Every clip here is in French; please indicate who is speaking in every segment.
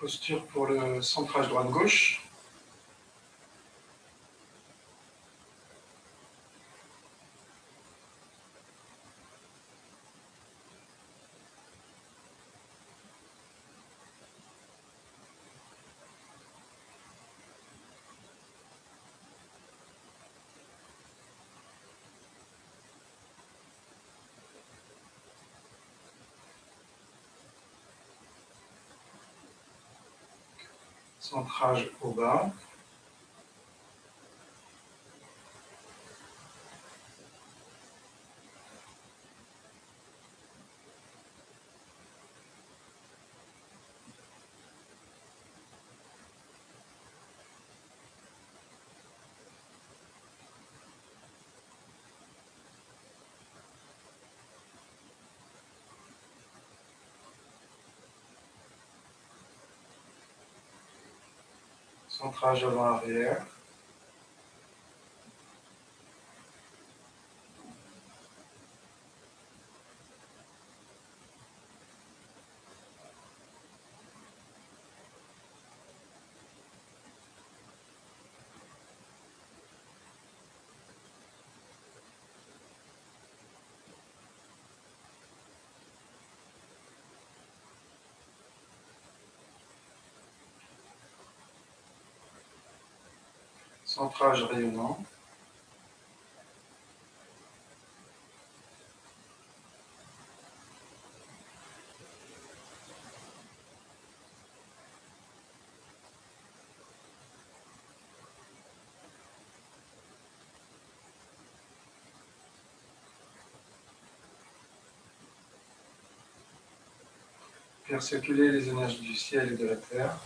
Speaker 1: Posture pour le centrage droite-gauche. Centrage au bas. Centrage avant-arrière. Centrage rayonnant. Faire circuler les énergies du ciel et de la terre.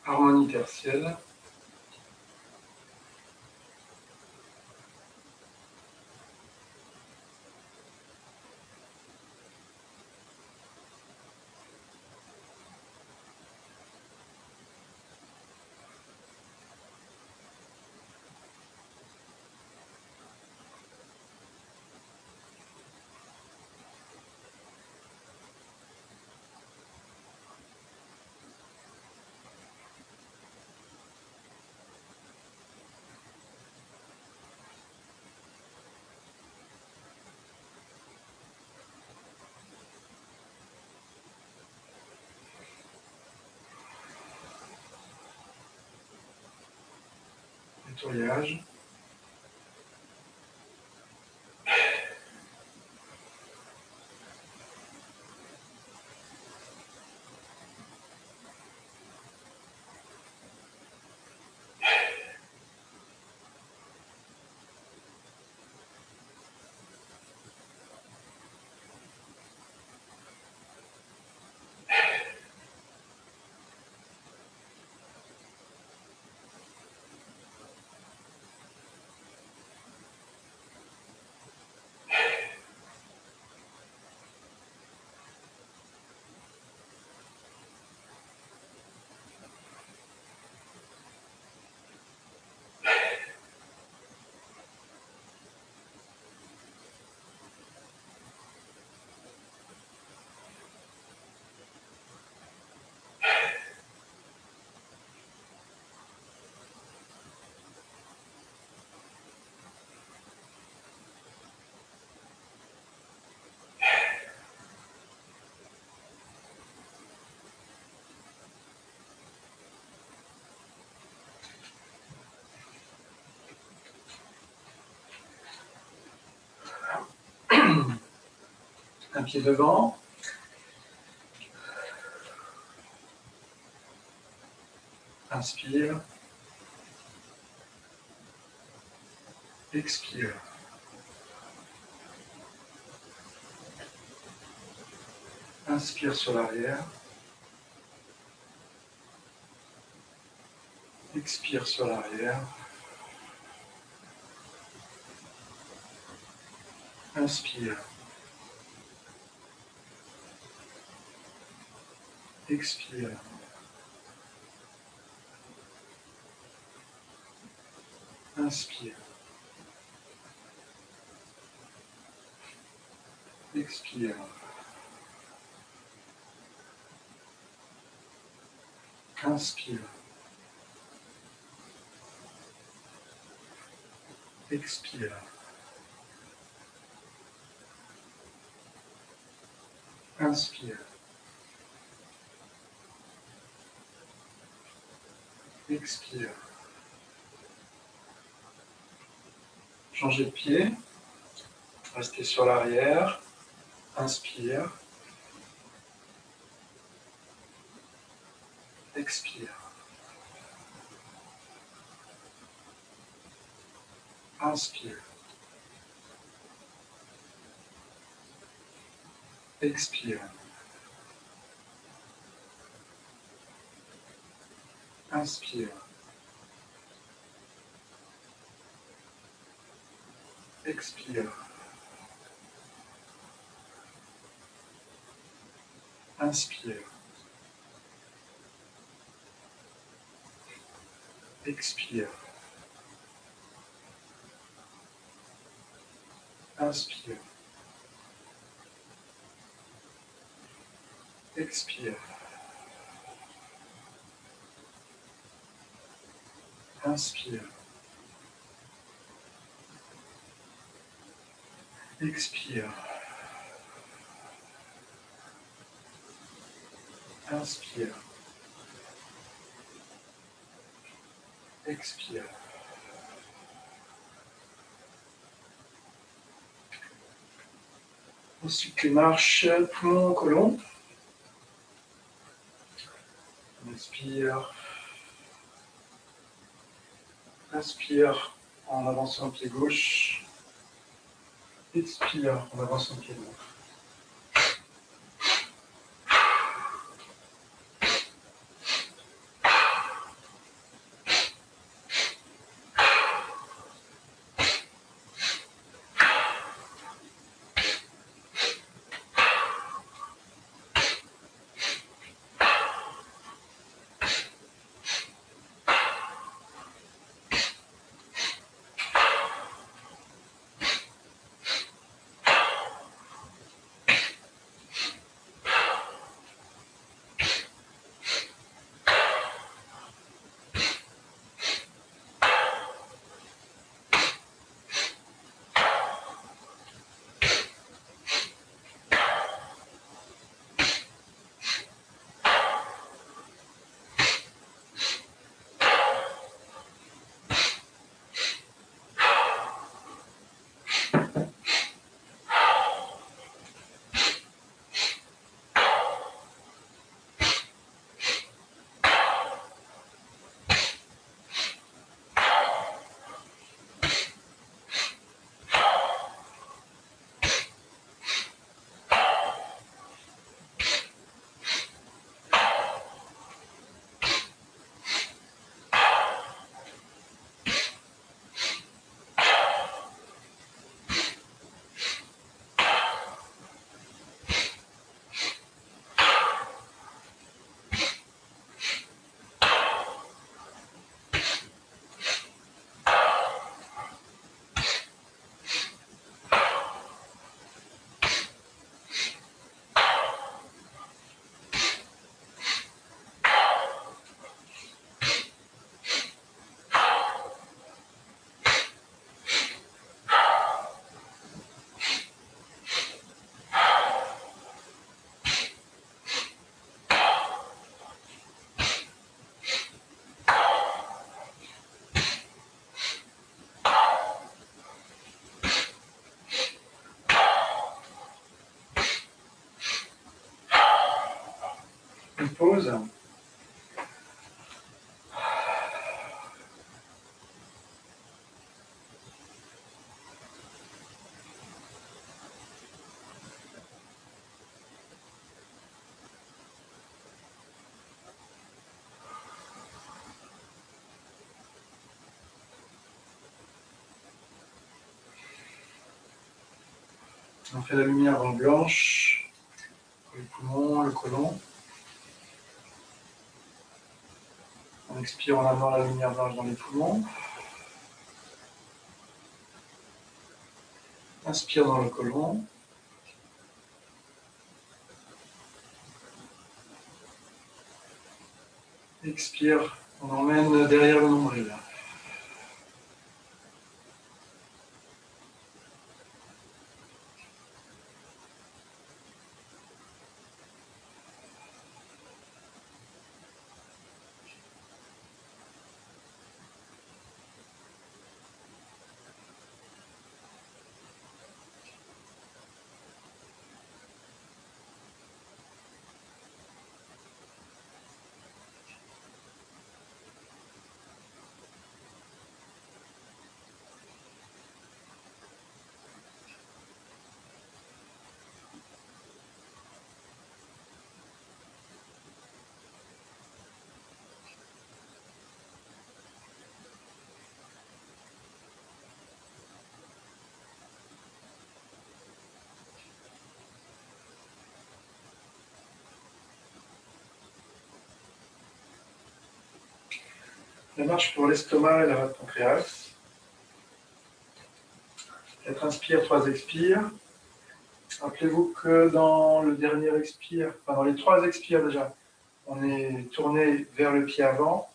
Speaker 1: Harmonie tertielle. Nettoyage. Un pied devant. Inspire. Expire. Inspire sur l'arrière. Expire sur l'arrière. Inspire. Expire. Inspire. Expire. Inspire. Expire. Inspire. Expire. Changez de pied. Restez sur l'arrière. Inspire. Expire. Inspire. Expire. Inspire. Expire. Inspire. Expire. Inspire. Expire. Inspire. Expire. Inspire. Expire. Ensuite, les marches poumon-colon. Inspire. Inspire en avançant le pied gauche. Expire en avançant le pied droit. une pause. On fait la lumière en blanche pour les poumons, le côlon. On expire en amenant la lumière blanche dans les poumons. Inspire dans le côlon. Expire, on emmène derrière le nombril. La marche pour l'estomac et la rate pancréas. 4 inspire, 3 expire. Rappelez-vous que dans le dernier expire, enfin dans les 3 expires déjà, on est tourné vers le pied avant.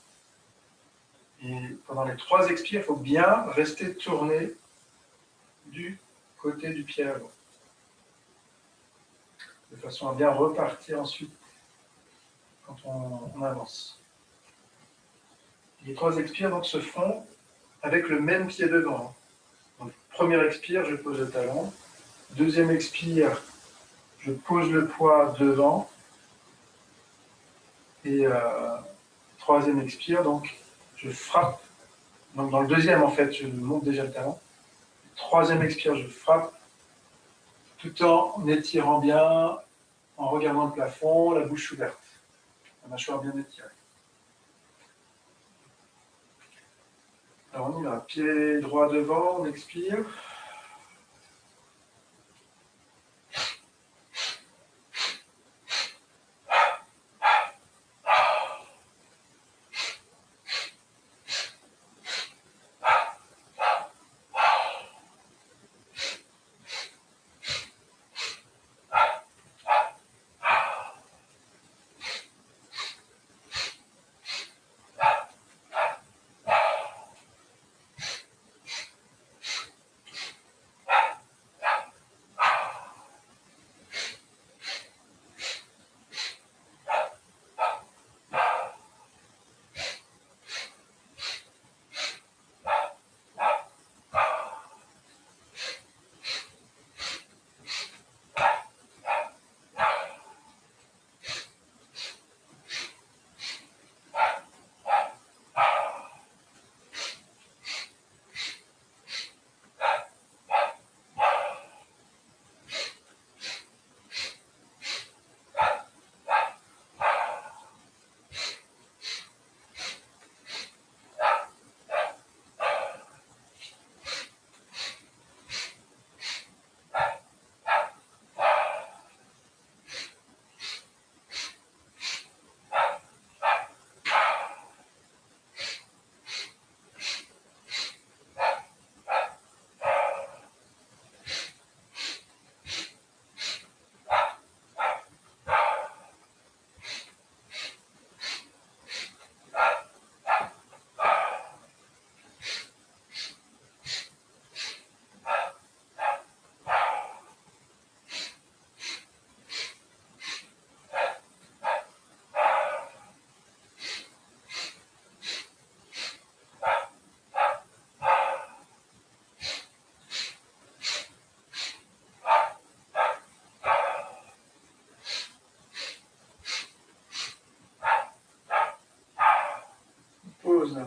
Speaker 1: Et pendant les 3 expires, il faut bien rester tourné du côté du pied avant. De façon à bien repartir ensuite quand on avance. Les 3 expires donc se font avec le même pied devant. Donc, premier expire, je pose le talon. Deuxième expire, je pose le poids devant. Et troisième expire, donc je frappe. Donc dans le deuxième, en fait, je monte déjà le talon. Troisième expire, je frappe, tout en étirant bien, en regardant le plafond, la bouche ouverte, la mâchoire bien étirée. Alors on y va, pied droit devant, on expire. chose.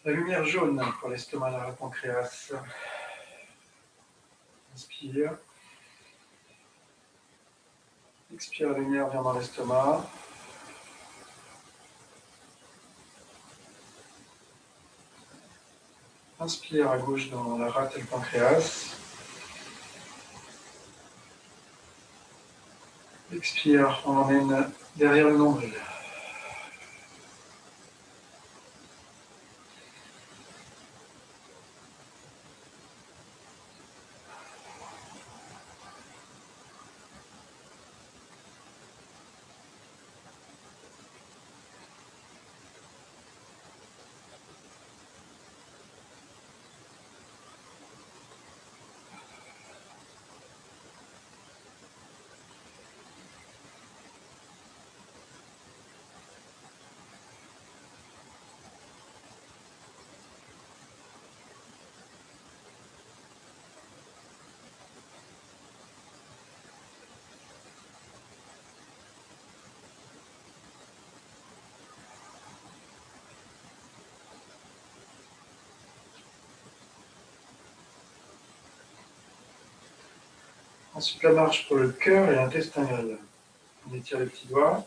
Speaker 1: La lumière jaune pour l'estomac, la pancréas. Inspire. Expire, la lumière vient dans l'estomac. Inspire à gauche dans la rate et le pancréas. Expire, on l'emmène derrière le nombril. Ensuite, la marche pour le cœur et l'intestin grêle. On étire les petits doigts.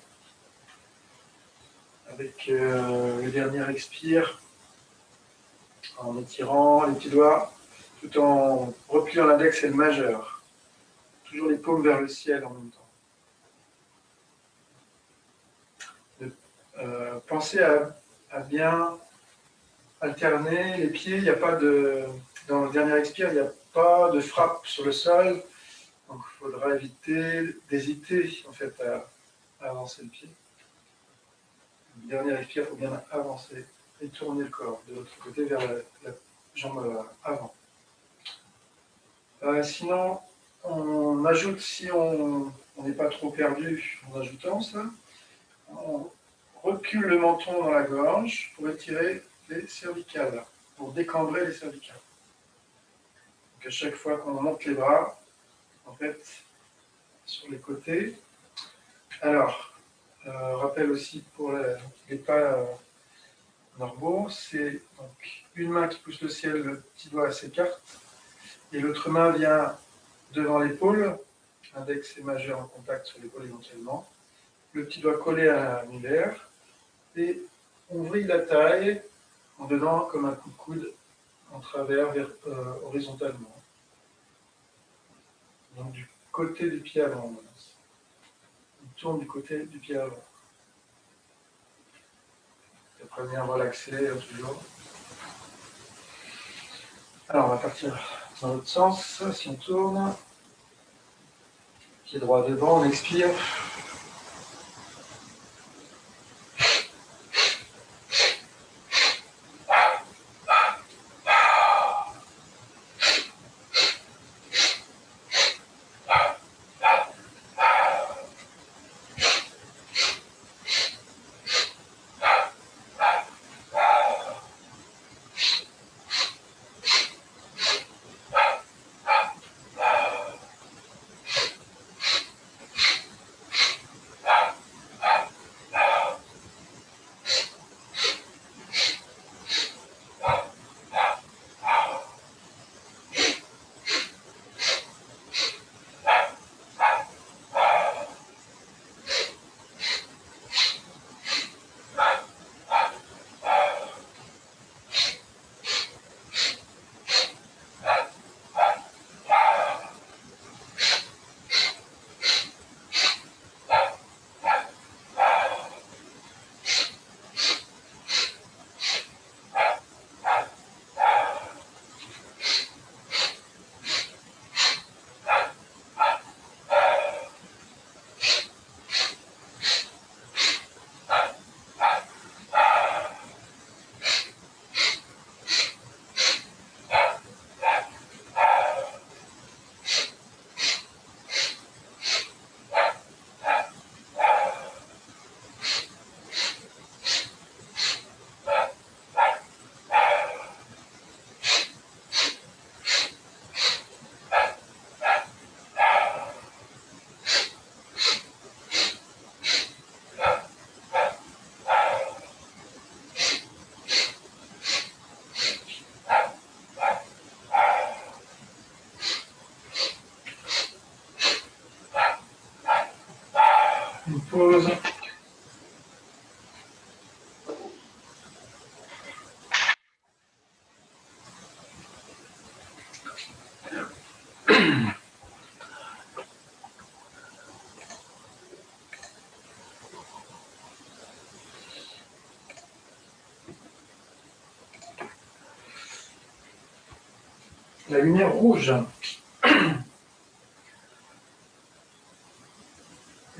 Speaker 1: Avec le dernier expire, en étirant les petits doigts, tout en repliant l'index et le majeur. Toujours les paumes vers le ciel en même temps. Pensez à bien alterner les pieds. Il n'y a pas de, dans le dernier expire, il n'y a pas de frappe sur le sol. Donc il faudra éviter d'hésiter en fait à avancer le pied. Le dernier expire, il faut bien avancer et tourner le corps de l'autre côté vers la jambe avant. Sinon, on ajoute, si on n'est pas trop perdu en ajoutant ça, on recule le menton dans la gorge pour étirer les cervicales, pour décambrer les cervicales. Donc à chaque fois qu'on monte les bras, en fait, sur les côtés. Alors, rappel aussi pour les pas normaux, c'est donc une main qui pousse le ciel, le petit doigt s'écarte, et l'autre main vient devant l'épaule, index et majeur en contact sur l'épaule éventuellement, le petit doigt collé à l'annulaire, et on vrille la taille en donnant comme un coup de coude en travers horizontalement. Donc du côté du pied avant. On tourne du côté du pied avant. Et après bien relaxer toujours. Alors on va partir dans l'autre sens. Si on tourne, pied droit devant, on expire. Une pause. La lumière rouge.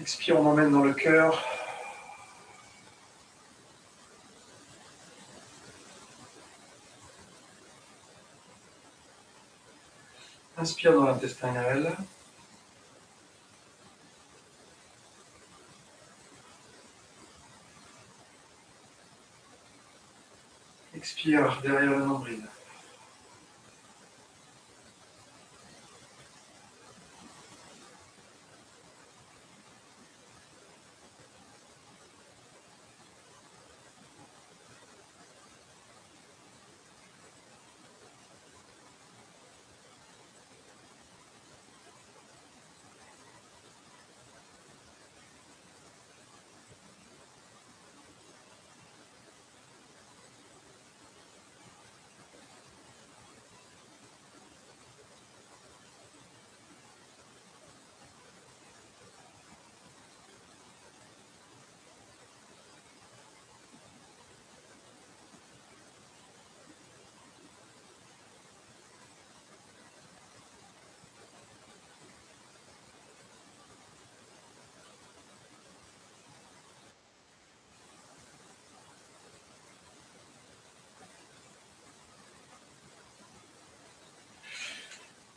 Speaker 1: Expire, on emmène dans le cœur. Inspire dans l'intestin grêle. Expire derrière le nombril.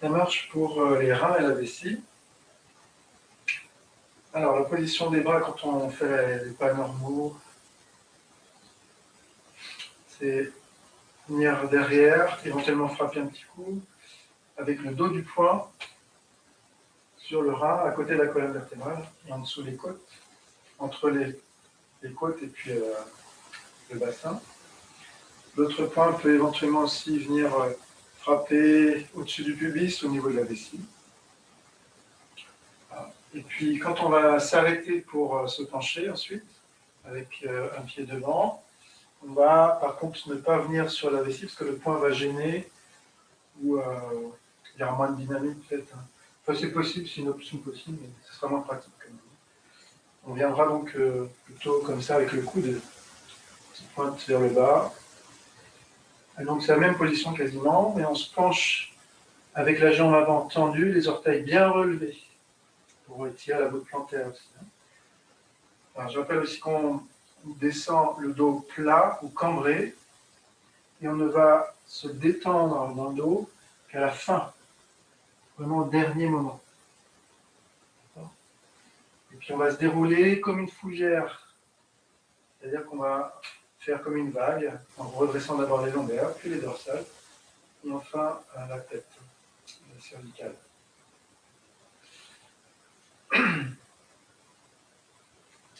Speaker 1: Ça marche pour les reins et la vessie. Alors, la position des bras quand on fait les pas normaux, c'est venir derrière, éventuellement frapper un petit coup, avec le dos du poing sur le rein, à côté de la colonne vertébrale, et en dessous des côtes, entre les côtes et puis le bassin. L'autre point peut éventuellement aussi venir frapper au-dessus du pubis, au niveau de la vessie. Et puis, quand on va s'arrêter pour se pencher ensuite, avec un pied devant, on va par contre ne pas venir sur la vessie parce que le point va gêner ou il y aura moins de dynamique peut-être. Enfin, c'est possible, c'est une option possible, mais ce sera moins pratique quand même. On viendra donc plutôt comme ça avec le coude qui pointe vers le bas. Et donc c'est la même position quasiment, mais on se penche avec la jambe avant tendue, les orteils bien relevés pour étirer la botte plantaire aussi. Alors, je rappelle aussi qu'on descend le dos plat ou cambré et on ne va se détendre dans le dos qu'à la fin, vraiment au dernier moment. Et puis on va se dérouler comme une fougère, c'est-à-dire qu'on va faire comme une vague en redressant d'abord les lombaires, puis les dorsales, et enfin la tête, la cervicale.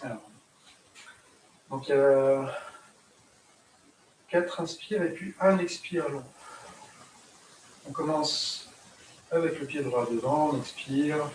Speaker 1: Alors, donc il y a 4 inspires et puis un expire long. On commence avec le pied droit devant, on expire.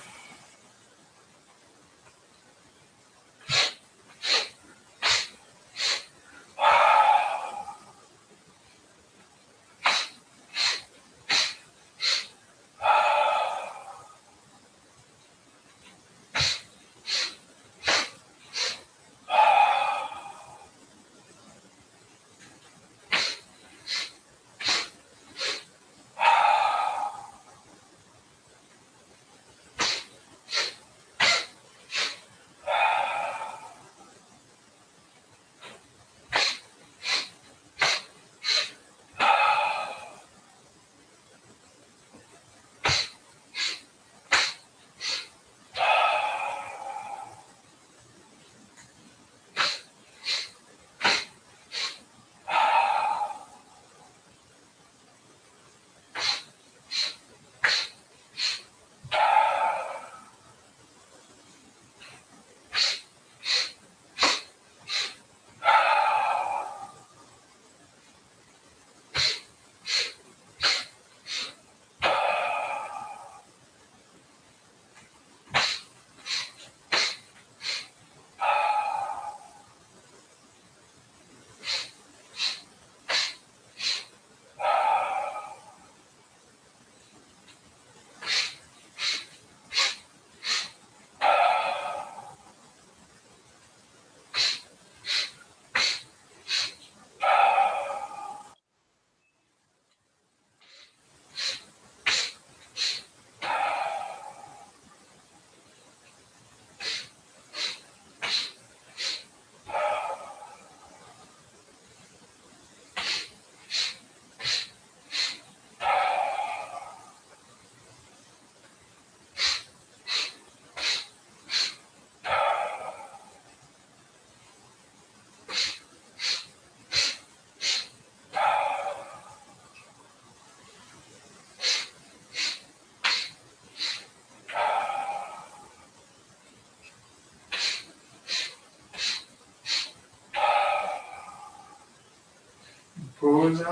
Speaker 1: Pause.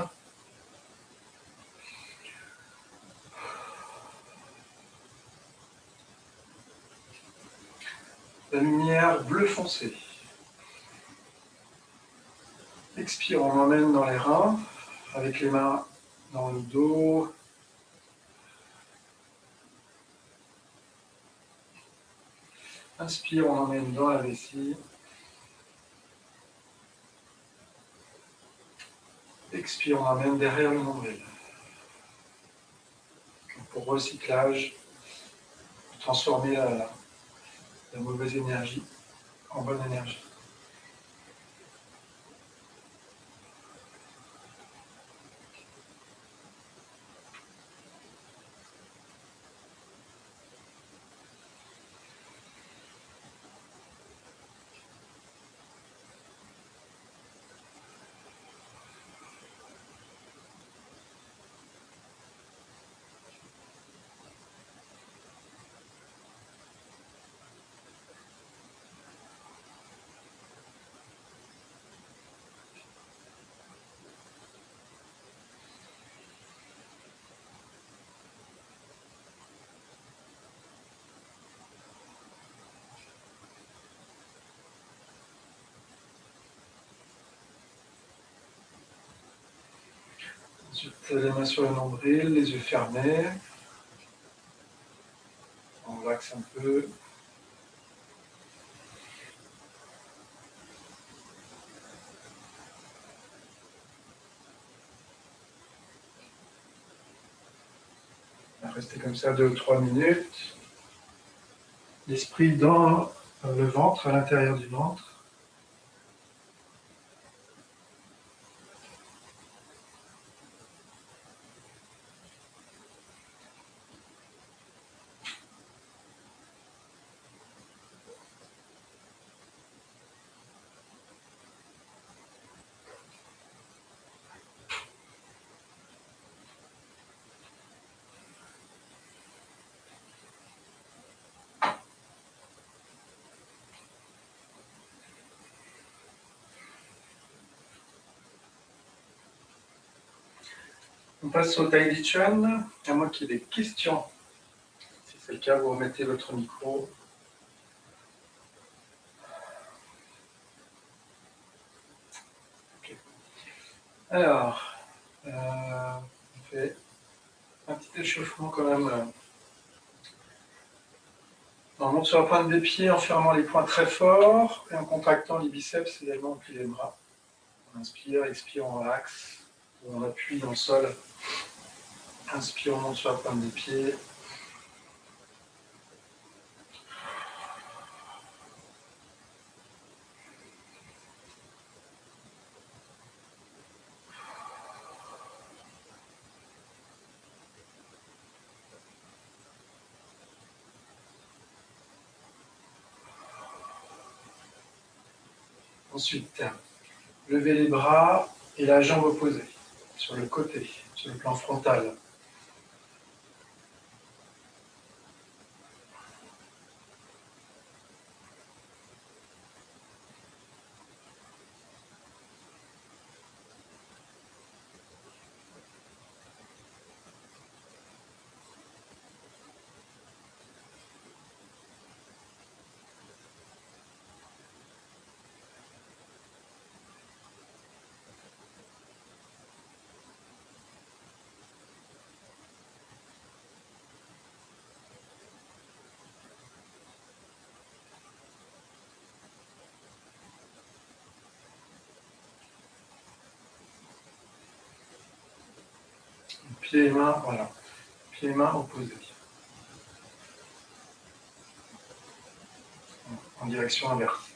Speaker 1: La lumière bleu foncé. Expire, on emmène dans les reins, avec les mains dans le dos. Inspire, on emmène dans la vessie. Expire, on emmène derrière le nombril. Pour recyclage, transformer la mauvaise énergie en bonne énergie. Ensuite, les mains sur le nombril, les yeux fermés. On relaxe un peu. On va rester comme ça 2 ou 3 minutes. L'esprit dans le ventre, à l'intérieur du ventre. On passe au Tai Chi Chuan, à moins qu'il y ait des questions. Si c'est le cas, vous remettez votre micro. Okay. Alors, on fait un petit échauffement quand même. On monte sur la pointe des pieds en fermant les poings très fort et en contractant les biceps également, puis les bras. On inspire, expire, on relaxe. On appuie dans le sol. Inspire, on monte sur la pointe des pieds. Ensuite, levez les bras et la jambe opposée sur le côté, sur le plan frontal. Pieds et mains, voilà. Pieds et mains opposés. En direction inverse.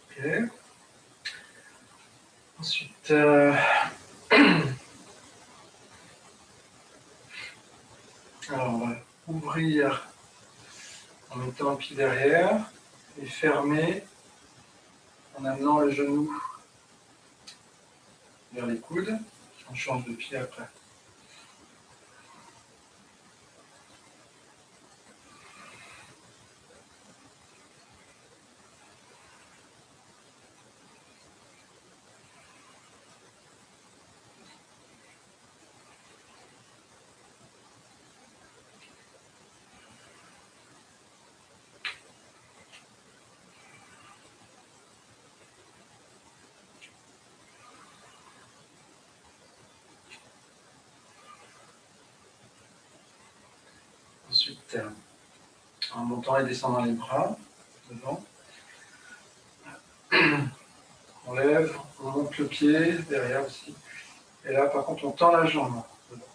Speaker 1: Ok. Ensuite, alors on va ouvrir en mettant un pied derrière et fermer en amenant le genou vers les coudes. On change de pied après. externe. En montant et descendant les bras, devant. On lève, on monte le pied, derrière aussi. Et là, par contre, on tend la jambe. Devant.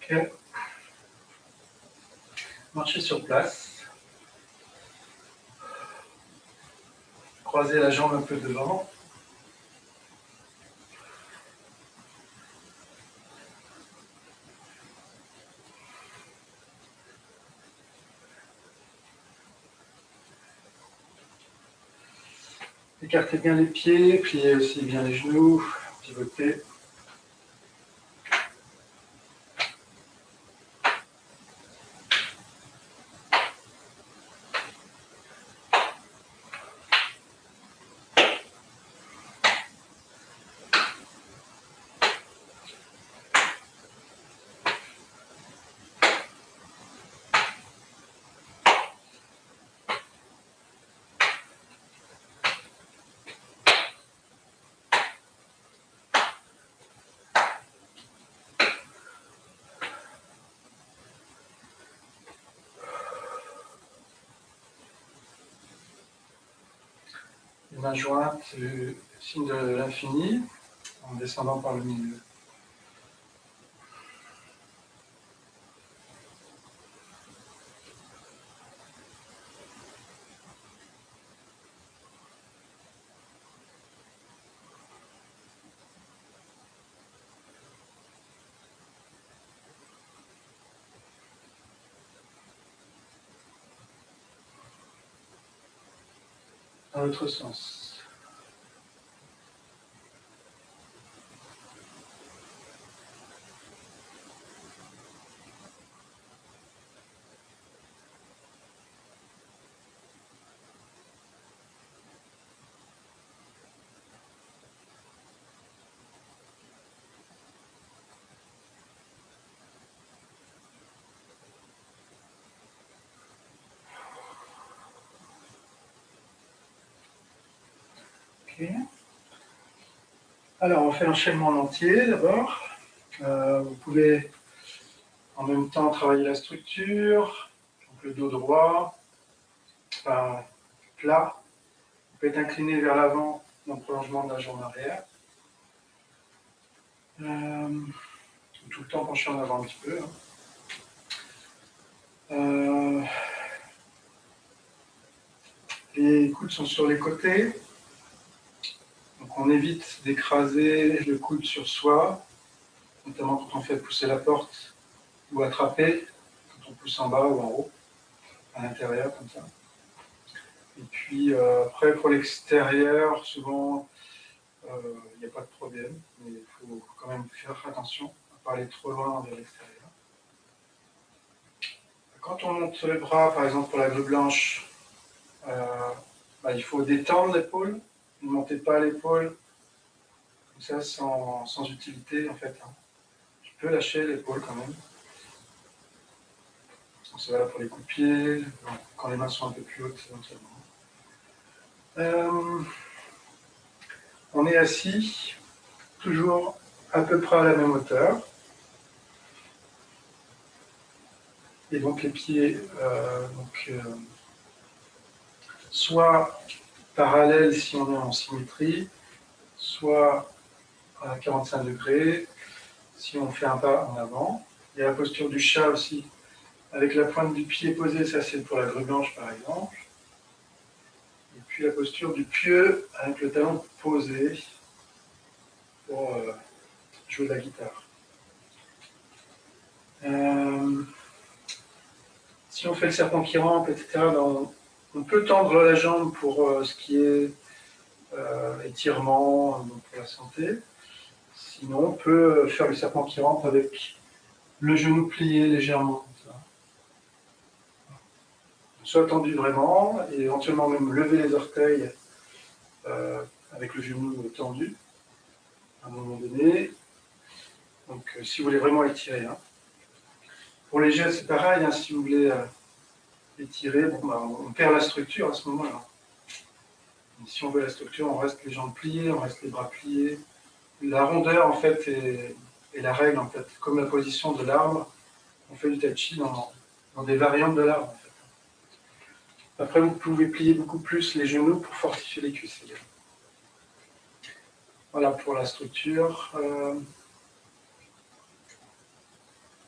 Speaker 1: Ok. Marchez sur place. Croisez la jambe un peu devant. Écartez bien les pieds, pliez aussi bien les genoux, pivotez. Les mains jointes, le signe de l'infini, en descendant par le milieu. Dans l'autre sens. Ok. Alors, on fait l'enchaînement en entier d'abord. Vous pouvez en même temps travailler la structure, donc le dos droit, plat. Vous pouvez être incliné vers l'avant dans le prolongement de la jambe arrière. Tout le temps penché en avant un petit peu. Les coudes sont sur les côtés. Donc on évite d'écraser le coude sur soi, notamment quand on fait pousser la porte ou attraper, quand on pousse en bas ou en haut, à l'intérieur comme ça. Et puis après pour l'extérieur, souvent il n'y a pas de problème, mais il faut quand même faire attention à ne pas aller trop loin vers l'extérieur. Quand on monte les bras, par exemple pour la grue blanche, il faut détendre l'épaule, ne montez pas l'épaule comme ça sans utilité en fait. Tu peux lâcher l'épaule quand même. C'est valable pour les coups de pied, quand les mains sont un peu plus hautes éventuellement. On est assis, toujours à peu près à la même hauteur. Et donc les pieds, soit parallèles si on est en symétrie, soit à 45 degrés, si on fait un pas en avant. Il y a la posture du chat aussi, avec la pointe du pied posée, ça c'est pour la grue blanche par exemple. Et puis la posture du pieu avec le talon posé pour jouer de la guitare. Si on fait le serpent qui rampe, etc., on peut tendre la jambe pour ce qui est étirement, pour la santé. Sinon, on peut faire le serpent qui rampe avec le genou plié légèrement. Soit tendu vraiment, et éventuellement même lever les orteils avec le genou tendu à un moment donné. Donc, si vous voulez vraiment étirer. Hein. Pour les gestes, c'est pareil. Hein, si vous voulez étirer, bon, bah, on perd la structure à ce moment-là. Si on veut la structure, on reste les jambes pliées, on reste les bras pliés. La rondeur, en fait, est la règle, en fait. Comme la position de l'arbre, on fait du tai chi dans des variantes de l'arbre, en fait. Après, vous pouvez plier beaucoup plus les genoux pour fortifier les cuisses. Voilà pour la structure.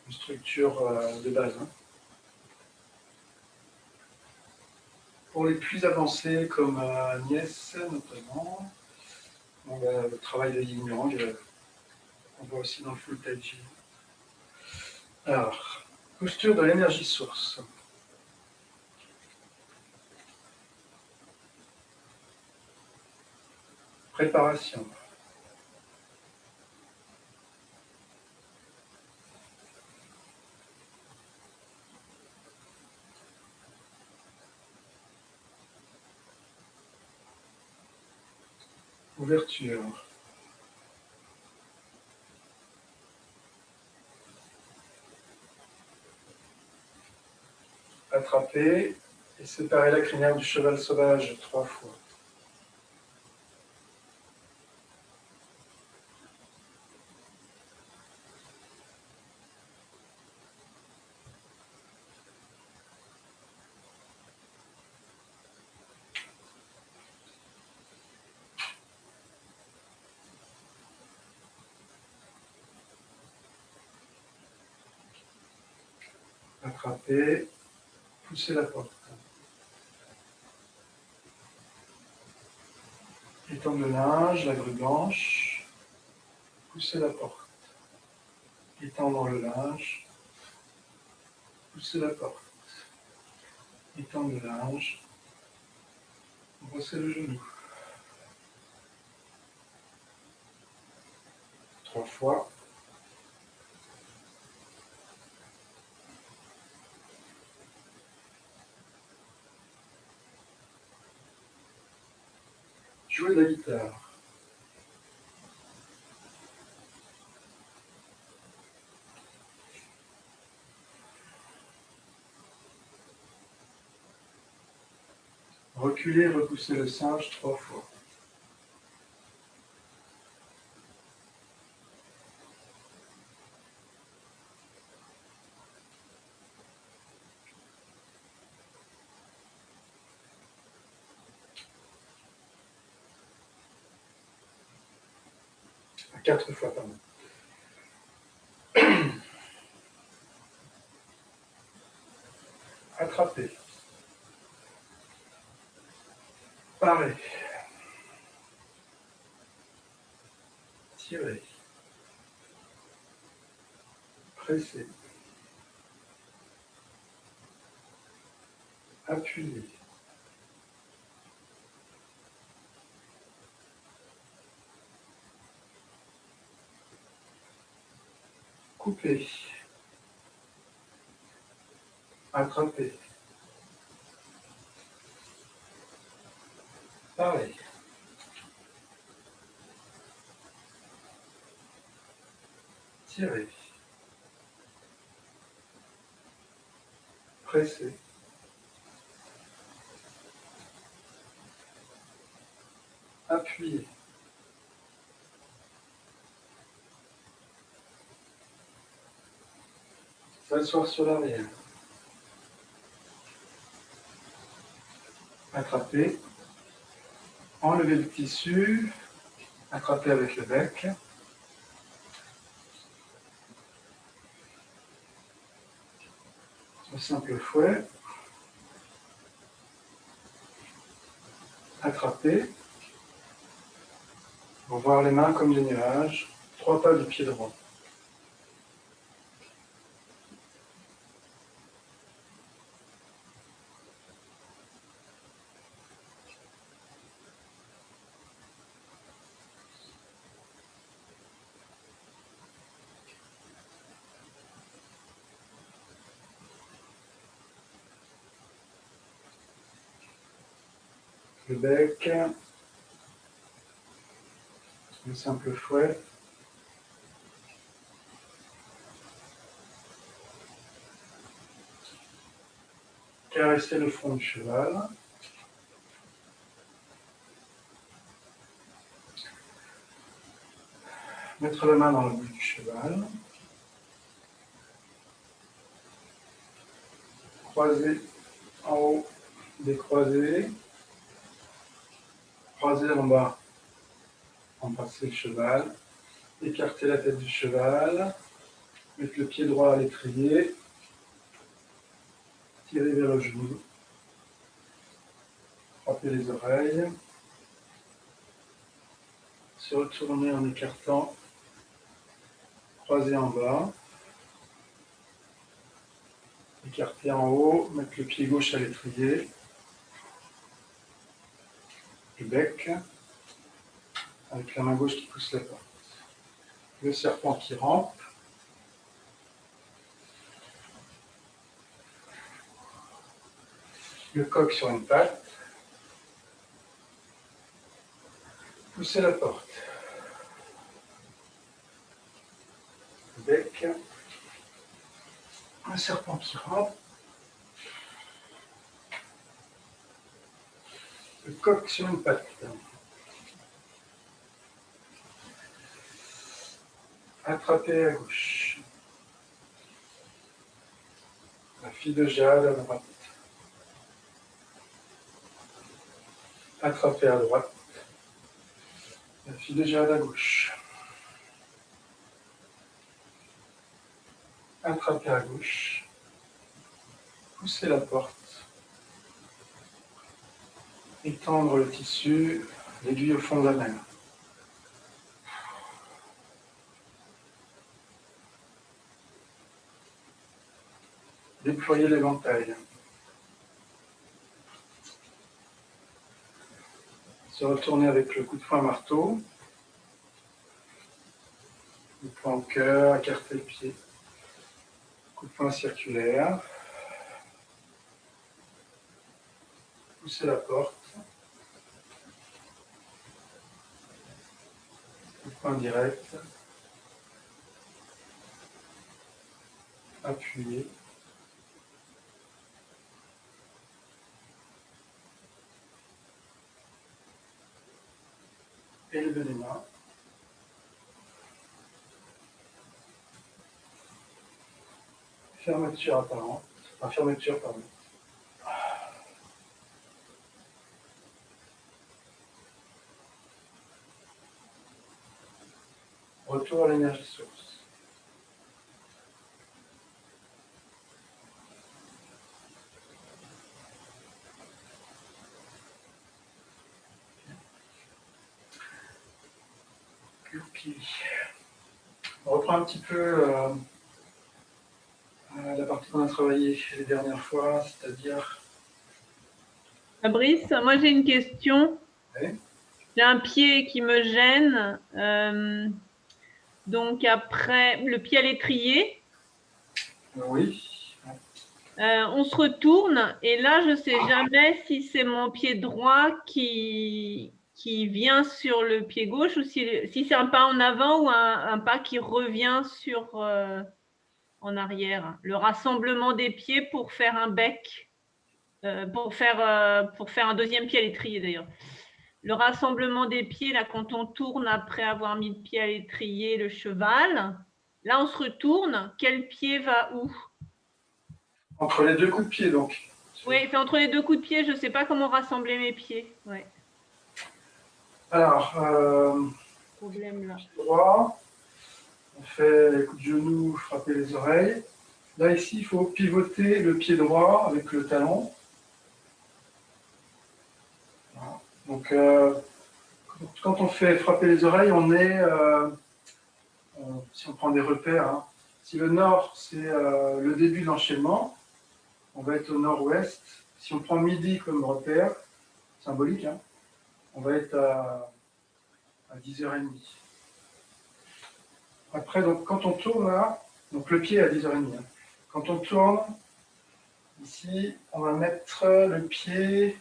Speaker 1: Une structure de base. Hein. Pour les plus avancés, comme Agnès notamment, le travail de Yin Yang, on voit aussi dans le full tai chi. Alors, posture de l'énergie source. Préparation. Ouverture. Attraper et séparer la crinière du cheval sauvage 3 fois. Attraper, pousser la porte. Étendre le linge, la grue blanche, pousser la porte. Étendre le linge, pousser la porte. Étendre le linge, brosser le genou. 3 fois. Jouer de la guitare. Reculer, repousser le singe 3 fois. À 4 fois, pardon. Attraper. Parer. Tirer. Presser. Appuyer. Couper. Attraper. Parer. Tirer. Presser. Appuyer. S'asseoir sur l'arrière. Attraper. Enlever le tissu. Attraper avec le bec. Le simple fouet. Attraper. Voir les mains comme des nuages. 3 pas du pied droit. Le bec, le simple fouet, caresser le front du cheval, mettre la main dans la bouche du cheval, croiser en haut, décroiser, croiser en bas, embrasser le cheval, écarter la tête du cheval, mettre le pied droit à l'étrier, tirer vers le genou, frapper les oreilles, se retourner en écartant, croiser en bas, écarter en haut, mettre le pied gauche à l'étrier, le bec, avec la main gauche qui pousse la porte. Le serpent qui rampe, le coq sur une patte, pousser la porte. Le bec, un serpent qui rampe, le coq sur une patte. Attraper à gauche. La fille de jade à droite. Attraper à droite. La fille de jade à gauche. Attraper à gauche. Pousser la porte. Étendre le tissu, l'aiguille au fond de la main. Déployer l'éventail. Se retourner avec le coup de poing marteau. Coup de poing au cœur, écarter le pied. Coup de poing circulaire. Pousser la porte. Coup de poing direct. Appuyer. Élever les mains. Fermeture apparente. Enfin, fermeture, pardon. Retour à l'énergie source. Ok. On reprend un petit peu la partie qu'on a travaillée les dernières fois, c'est-à-dire...
Speaker 2: Fabrice, moi j'ai une question.
Speaker 1: Oui.
Speaker 2: J'ai un pied qui me gêne. Donc après, le pied à l'étrier.
Speaker 1: Oui.
Speaker 2: On se retourne et là, je ne sais jamais si c'est mon pied droit qui vient sur le pied gauche ou si c'est un pas en avant ou un pas qui revient en arrière. Le rassemblement des pieds pour faire un bec, pour faire un deuxième pied à l'étrier d'ailleurs. Le rassemblement des pieds, là, quand on tourne après avoir mis le pied à l'étrier, le cheval, là, on se retourne. Quel pied va où?
Speaker 1: Entre les deux coups de pied, donc.
Speaker 2: Oui, c'est entre les deux coups de pied, je ne sais pas comment rassembler mes pieds. Ouais.
Speaker 1: Alors,
Speaker 2: problème là.
Speaker 1: Droit. On fait les coups de genoux, frapper les oreilles. Là, ici, il faut pivoter le pied droit avec le talon. Voilà. Donc, quand on fait frapper les oreilles, si on prend des repères, hein, si le nord, c'est le début de l'enchaînement, on va être au nord-ouest. Si on prend midi comme repère, symbolique, hein, on va être à 10h30. Après, donc, quand on tourne là, donc le pied est à 10h30. Hein. Quand on tourne, ici, on va mettre le pied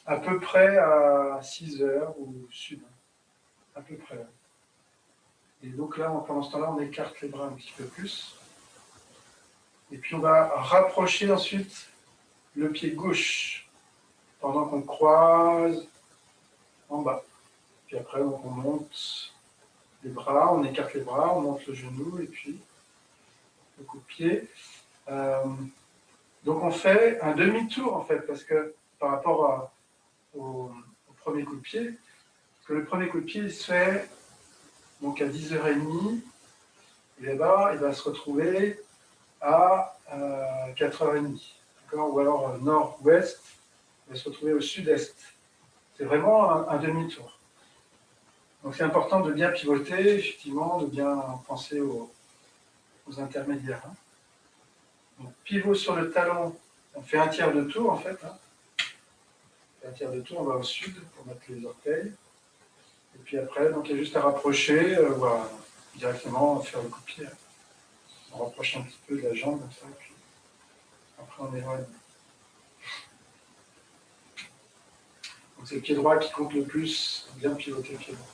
Speaker 1: à peu près à 6h au sud. À peu près. Et donc là, pendant ce temps-là, on écarte les bras un petit peu plus. Et puis on va rapprocher ensuite le pied gauche pendant qu'on croise en bas. Puis après, donc, on monte les bras, on écarte les bras, on monte le genou et puis le coup de pied. Donc on fait un demi-tour en fait, parce que par rapport au premier coup de pied, parce que le premier coup de pied il se fait donc à 10h30, et là-bas il va se retrouver à 4h30, ou alors nord-ouest, il va se retrouver au sud-est. C'est vraiment un demi-tour. Donc c'est important de bien pivoter, effectivement, de bien penser aux intermédiaires. Hein. Donc pivot sur le talon, on fait un tiers de tour en fait. Hein. Un tiers de tour, on va au sud pour mettre les orteils. Et puis après, donc il y a juste à rapprocher, voilà, directement faire le coup de pied. On rapproche un petit peu de la jambe comme ça, et puis après on éloigne. Donc c'est le pied droit qui compte le plus, bien pivoter le pied droit.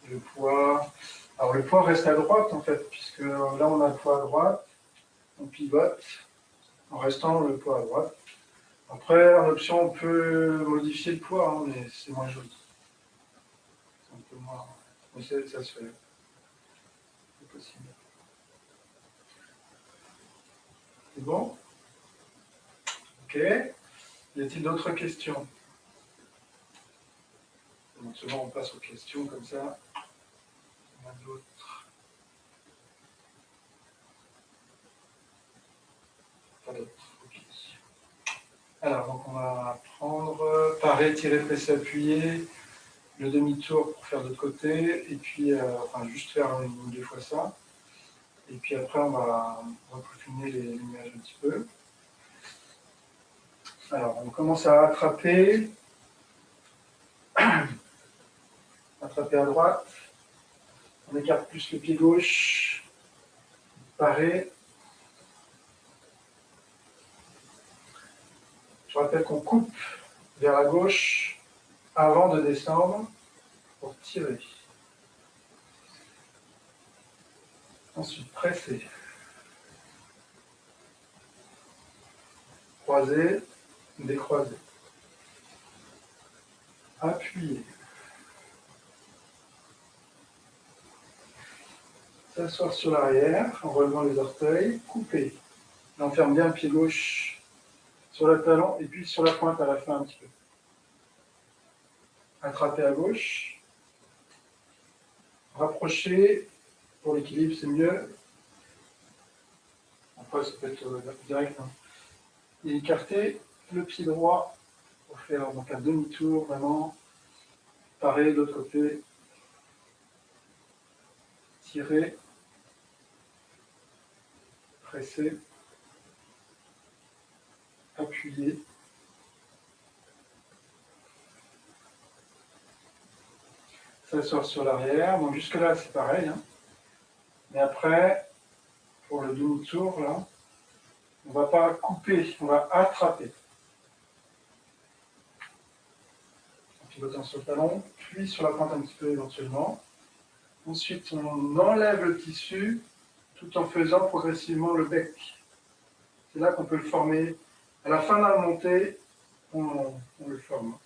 Speaker 1: Le poids. Alors le poids reste à droite en fait, puisque là on a le poids à droite, on pivote en restant le poids à droite. Après, en option, on peut modifier le poids, hein, mais c'est moins joli. C'est un peu moins. Mais ça se fait. C'est possible. C'est bon? Ok. Y a-t-il d'autres questions? Donc, souvent, on passe aux questions comme ça. Il y en a d'autres. Pas d'autres. Ok. Alors, donc, on va prendre parer, tirer, presser, appuyer, le demi-tour pour faire de l'autre côté, et puis, enfin, juste faire une ou deux fois ça. Et puis après, on va peaufiner les images un petit peu. Alors, on commence à attraper. Attraper à droite. On écarte plus le pied gauche. Parer. Je rappelle qu'on coupe vers la gauche avant de descendre pour tirer. Ensuite, presser. Croiser, décroiser. Appuyer. S'asseoir sur l'arrière en relevant les orteils. Couper. Et on ferme bien le pied gauche sur le talon et puis sur la pointe à la fin un petit peu. Attraper à gauche. Rapprocher. Pour l'équilibre, c'est mieux. Après, ça peut être direct. Hein. Et écarter le pied droit pour faire donc un demi-tour vraiment. Pareil de l'autre côté. Tirer. Presser. Appuyer. S'asseoir sur l'arrière. Donc jusque-là, c'est pareil. Hein. Mais après, pour le demi-tour, là, on ne va pas couper, on va attraper. En pivotant sur le talon, puis sur la pointe un petit peu éventuellement. Ensuite, on enlève le tissu tout en faisant progressivement le bec. C'est là qu'on peut le former. À la fin de la montée, on le forme.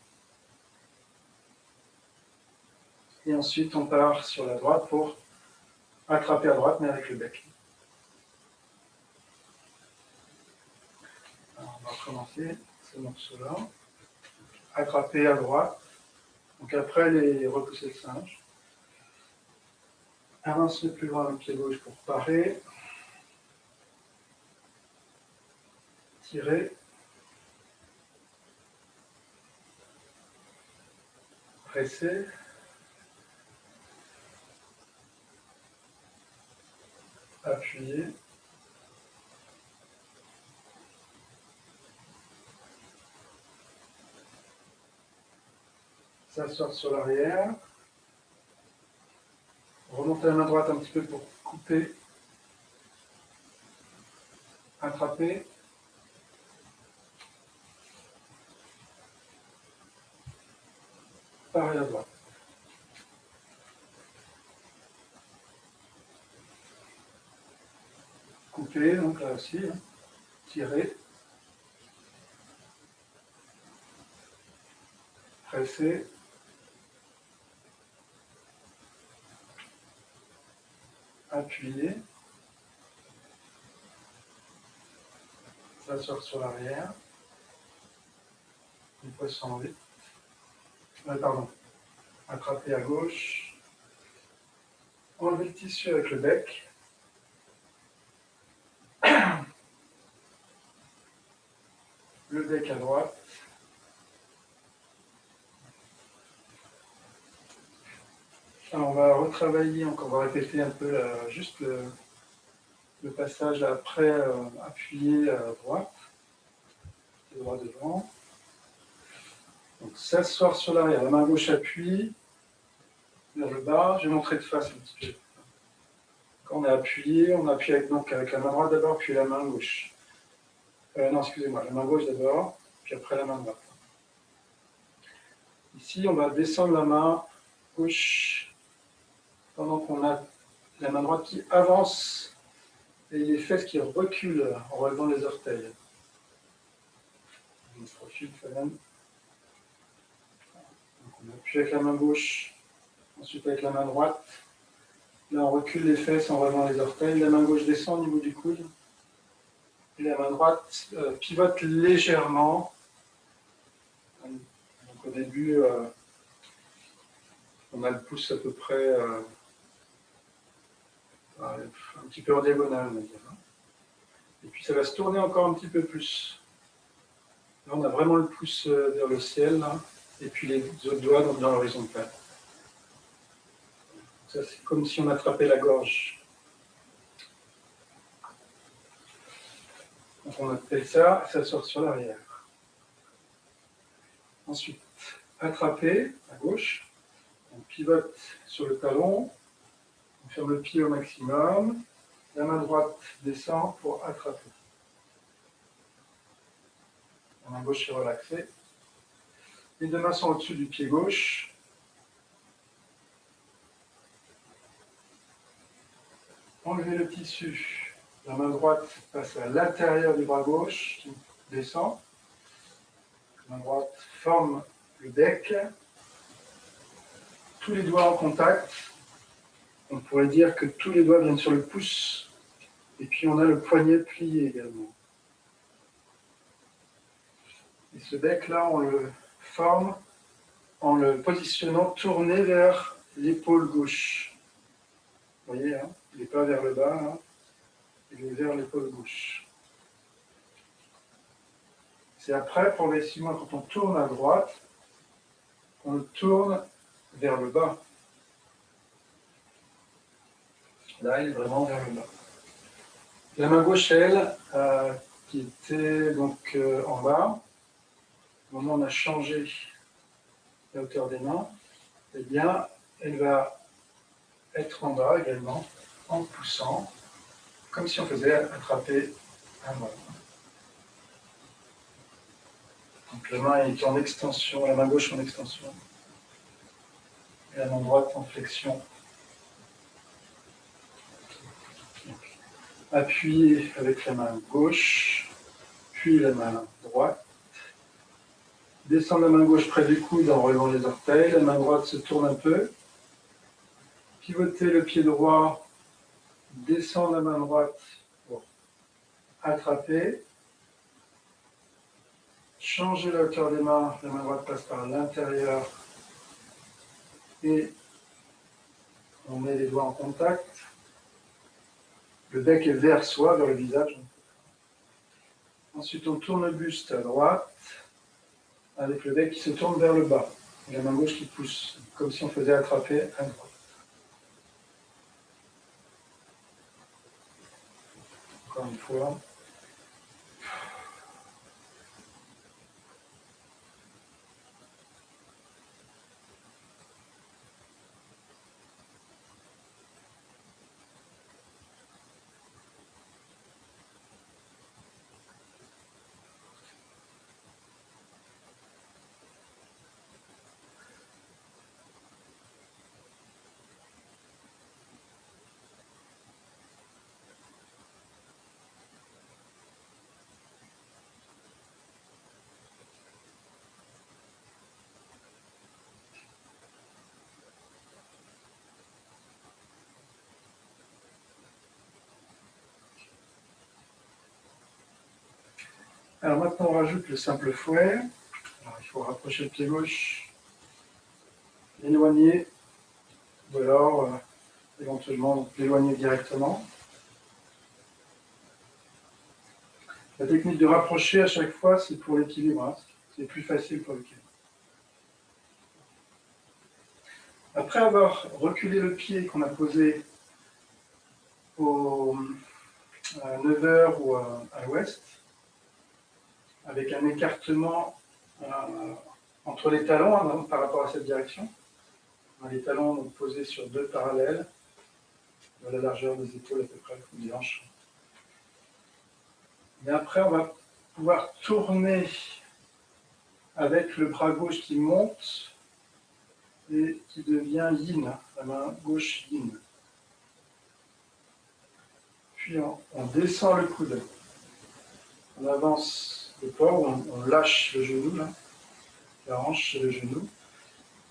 Speaker 1: Et ensuite, on part sur la droite pour attraper à droite, mais avec le bec. Alors, on va commencer ce morceau-là. Attraper à droite. Donc après, les repousser le singe. Avance le plus loin avec le pied gauche pour parer. Tirer. Presser. Appuyer. S'asseoir sur l'arrière. Remonter la main droite un petit peu pour couper. Attraper. Parer à droite. Couper, donc là aussi. Hein. Tirer. Presser. Appuyer. S'asseoir sur l'arrière. Une fois s'enlever. Pardon. Attraper à gauche. Enlever le tissu avec le bec. Le bec à droite. Alors on va retravailler, encore, on va répéter un peu juste le passage après appuyer à droite. Le droit devant. Donc s'asseoir sur l'arrière, la main gauche appuie vers le bas. Je vais montrer de face un petit peu. Quand on appuie donc avec la main droite d'abord, puis la main gauche. Non, excusez-moi, la main gauche d'abord, puis après la main droite. Ici, on va descendre la main gauche pendant qu'on a la main droite qui avance et les fesses qui reculent en relevant les orteils. On se refile quand même. Donc on appuie avec la main gauche, ensuite avec la main droite. Là, on recule les fesses en relevant les orteils. La main gauche descend au niveau du coude. Et la main droite pivote légèrement. Donc au début, on a le pouce à peu près un petit peu en diagonale, on va dire. Et puis ça va se tourner encore un petit peu plus. Là, on a vraiment le pouce vers le ciel, là, et puis les autres doigts dans l'horizontale. Ça, c'est comme si on attrapait la gorge. Donc on appelle ça, ça sort sur l'arrière. Ensuite, attraper à gauche. On pivote sur le talon. On ferme le pied au maximum. La main droite descend pour attraper. La main gauche est relaxée. Les deux mains sont au-dessus du pied gauche. Enlevez le tissu. La main droite passe à l'intérieur du bras gauche, qui descend. La main droite forme le bec. Tous les doigts en contact. On pourrait dire que tous les doigts viennent sur le pouce. Et puis on a le poignet plié également. Et ce bec-là, on le forme en le positionnant tourné vers l'épaule gauche. Vous voyez, hein, il n'est pas vers le bas, hein, il est vers l'épaule gauche. C'est après, progressivement, quand on tourne à droite, on le tourne vers le bas. Là, il est vraiment vers le bas. La main gauche, elle, qui était donc en bas, au moment où on a changé la hauteur des mains, eh bien, elle va être en bas également, en poussant, comme si on faisait attraper un bras. Donc la main est en extension, la main gauche en extension, et la main droite en flexion. Donc, appuyez avec la main gauche, puis la main droite. Descendre la main gauche près du coude en relevant les orteils, la main droite se tourne un peu. Pivotez le pied droit, descendre la main droite pour attraper. Changez la hauteur des mains, la main droite passe par l'intérieur et on met les doigts en contact. Le bec est vers soi, vers le visage. Ensuite, on tourne le buste à droite, avec le bec qui se tourne vers le bas. Et la main gauche qui pousse, comme si on faisait attraper à droite. Encore une fois. Alors maintenant, on rajoute le simple fouet. Alors, il faut rapprocher le pied gauche, l'éloigner, ou alors éventuellement l'éloigner directement. La technique de rapprocher à chaque fois, c'est pour l'équilibre. Hein. C'est plus facile pour l'équilibre. Après avoir reculé le pied qu'on a posé à 9h ou à l'ouest, avec un écartement entre les talons hein, par rapport à cette direction. Les talons donc, posés sur deux parallèles, de la largeur des épaules à peu près, des hanches. Et après, on va pouvoir tourner avec le bras gauche qui monte et qui devient yin, la main gauche yin. Puis on descend le coude. On avance le corps, on lâche le genou, là, la hanche et le genou.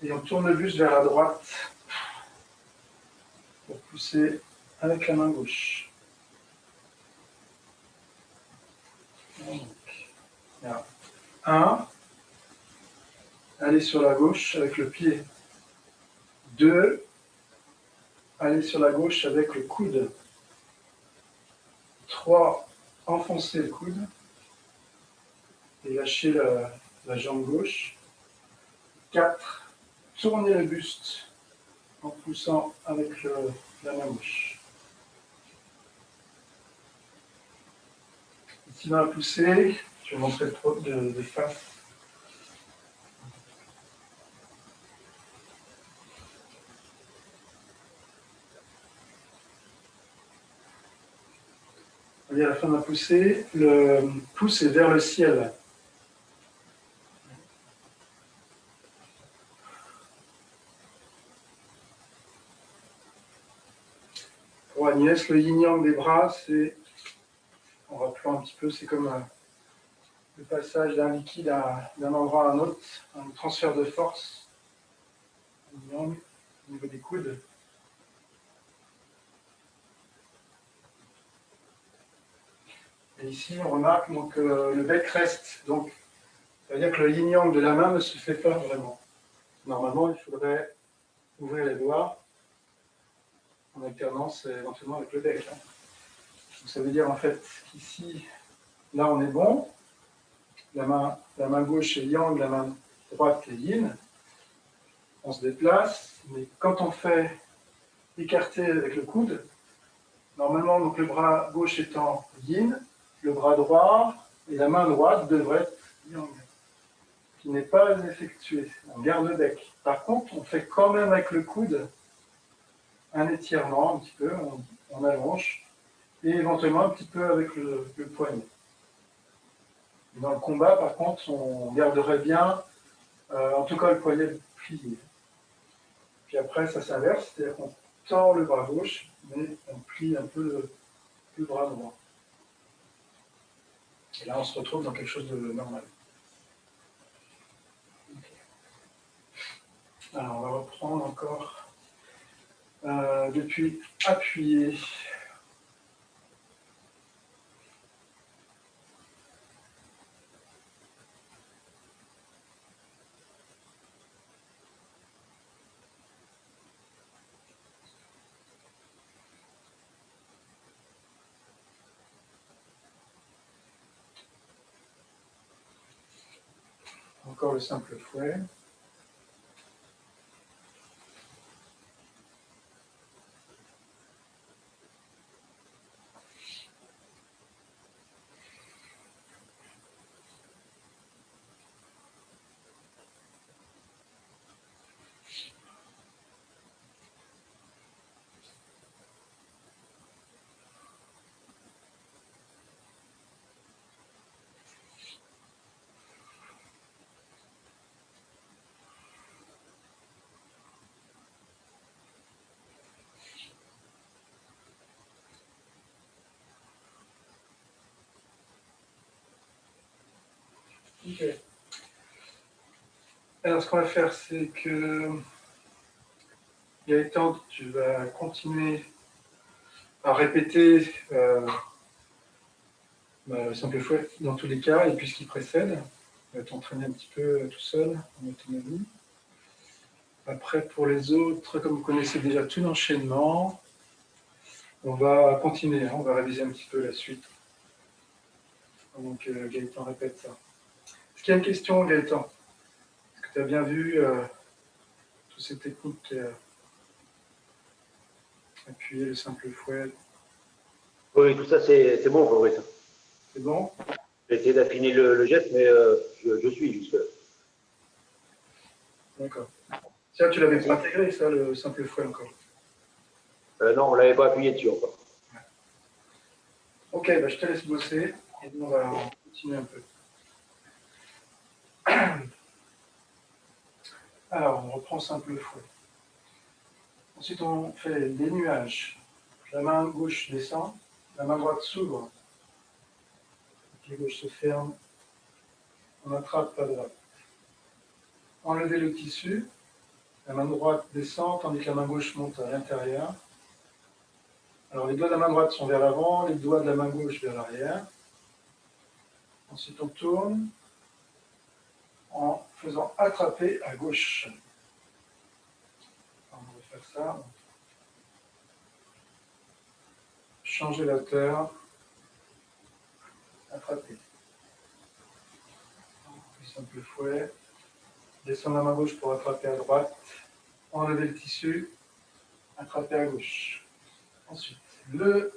Speaker 1: Et on tourne le buste vers la droite pour pousser avec la main gauche. Donc, là. 1, aller sur la gauche avec le pied. 2, aller sur la gauche avec le coude. 3, enfoncer le coude et lâcher la jambe gauche. 4, tourner le buste en poussant avec la main gauche. Ici dans la poussée, je vais montrer de face. À la fin de la poussée, le pouce est vers le ciel. Pour Agnès, le yin-yang des bras, c'est, en rappelant un petit peu, c'est comme le passage d'un liquide d'un endroit à un autre, un transfert de force, yin-yang, au niveau des coudes. Et ici, on remarque donc, le bec reste. Donc, c'est-à-dire que le yin-yang de la main ne se fait pas vraiment. Normalement, il faudrait ouvrir les doigts en alternance éventuellement avec le bec. Hein. Donc, ça veut dire en fait qu'ici, là on est bon, la main gauche est yang, la main droite est yin, on se déplace, mais quand on fait écarter avec le coude, normalement donc, le bras gauche étant yin, le bras droit et la main droite devraient être yang, qui n'est pas effectué, on garde le bec. Par contre, on fait quand même avec le coude un étirement un petit peu, on allonge, et éventuellement un petit peu avec le poignet. Dans le combat, par contre, on garderait bien, en tout cas le poignet plié. Puis après, ça s'inverse, c'est-à-dire qu'on tord le bras gauche, mais on plie un peu le bras droit. Et là, on se retrouve dans quelque chose de normal. Alors, on va reprendre encore depuis appuyer. Encore le simple fouet. Ok. Alors, ce qu'on va faire, c'est que Gaëtan, tu vas continuer à répéter le simple fouet dans tous les cas, et puis ce qui précède. Tu vas t'entraîner un petit peu tout seul, en autonomie. Après, pour les autres, comme vous connaissez déjà tout l'enchaînement, on va continuer, on va réviser un petit peu la suite. Donc, Gaëtan répète ça. Est-ce qu'il y a une question, Gaëtan? Est-ce que tu as bien vu toutes ces techniques appuyer le simple fouet?
Speaker 3: Oui, tout ça, c'est bon, Fabrice.
Speaker 1: C'est bon?
Speaker 3: J'ai essayé d'affiner le geste, mais je suis jusque-là.
Speaker 1: D'accord. Tiens, tu l'avais pas intégré, ça, le simple fouet encore?
Speaker 3: Non, on ne l'avait pas appuyé dessus encore.
Speaker 1: Ouais. Ok, bah, je te laisse bosser et nous on va continuer un peu. Alors, on reprend simple fouet. Ensuite, on fait des nuages. La main gauche descend, la main droite s'ouvre. Le pied gauche se ferme, on attrape la droite. Enlevez le tissu, la main droite descend tandis que la main gauche monte à l'intérieur. Alors, les doigts de la main droite sont vers l'avant, les doigts de la main gauche vers l'arrière. Ensuite, on tourne en faisant attraper à gauche. On va faire ça. Changer la hauteur. Attraper. Plus simple fouet. Descendre la main gauche pour attraper à droite. Enlever le tissu. Attraper à gauche. Ensuite, le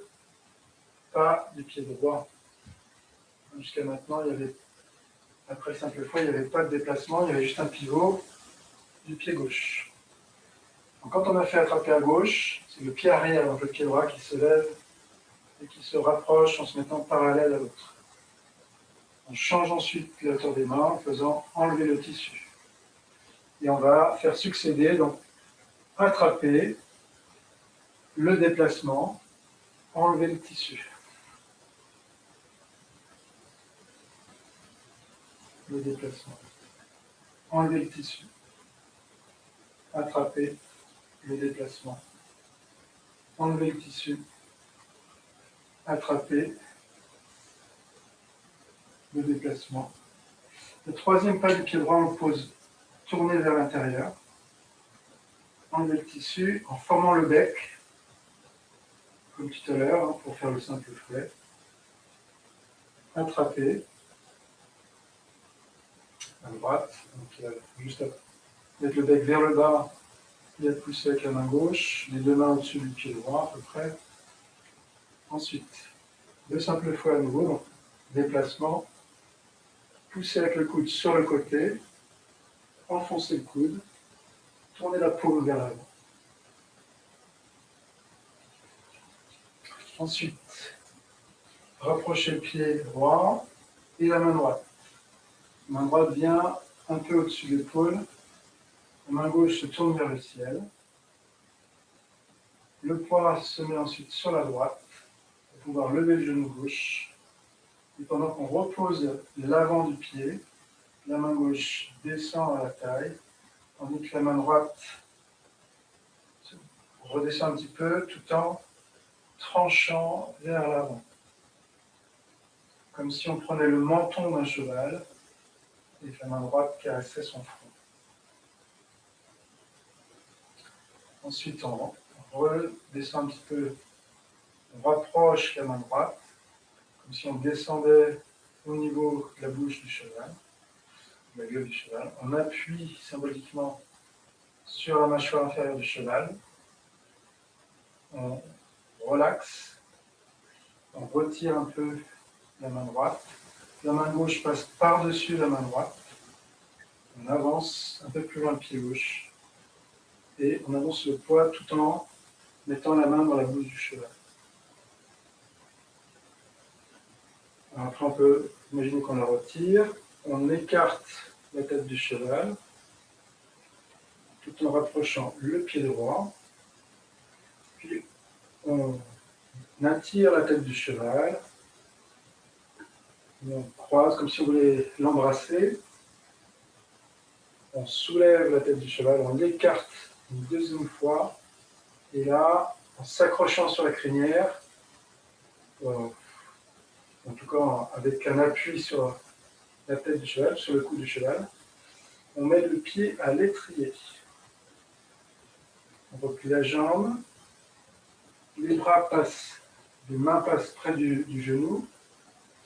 Speaker 1: pas du pied droit. Jusqu'à maintenant, après le simple fouet, il n'y avait pas de déplacement, il y avait juste un pivot du pied gauche. Donc, quand on a fait attraper à gauche, c'est le pied arrière, donc le pied droit qui se lève et qui se rapproche en se mettant parallèle à l'autre. On change ensuite la hauteur des mains en faisant enlever le tissu. Et on va faire succéder, donc attraper, le déplacement, enlever le tissu. Le déplacement. Enlever le tissu. Attraper, le déplacement. Enlever le tissu. Attraper, le déplacement. Le troisième pas du pied droit, on le pose tourner vers l'intérieur. Enlever le tissu en formant le bec, comme tout à l'heure, hein, pour faire le simple fouet. Attraper, à droite, donc juste mettre le bec vers le bas et à pousser avec la main gauche, les deux mains au-dessus du pied droit à peu près. Ensuite, le simple fouet à nouveau, donc déplacement, pousser avec le coude sur le côté, enfoncer le coude, tourner la paume vers l'avant. Ensuite, rapprocher le pied droit et la main droite. La main droite vient un peu au-dessus de l'épaule. La main gauche se tourne vers le ciel. Le poids se met ensuite sur la droite pour pouvoir lever le genou gauche. Et pendant qu'on repose l'avant du pied, la main gauche descend à la taille, tandis que la main droite redescend un petit peu tout en tranchant vers l'avant. Comme si on prenait le menton d'un cheval et que la main droite caressait son front. Ensuite, on redescend un petit peu, on rapproche la main droite, comme si on descendait au niveau de la bouche du cheval. la gueule du cheval. On appuie symboliquement sur la mâchoire inférieure du cheval. On relaxe. On retire un peu la main droite. La main gauche passe par-dessus la main droite. On avance un peu plus loin le pied gauche. Et on avance le poids tout en mettant la main dans la bouche du cheval. Alors après, on peut imaginer qu'on la retire. On écarte la tête du cheval tout en rapprochant le pied droit. Puis on attire la tête du cheval. On croise comme si on voulait l'embrasser. On soulève la tête du cheval, on l'écarte une deuxième fois. Et là, en s'accrochant sur la crinière, en tout cas avec un appui sur la tête du cheval, sur le cou du cheval, on met le pied à l'étrier. On replie la jambe, les bras passent, les mains passent près du genou,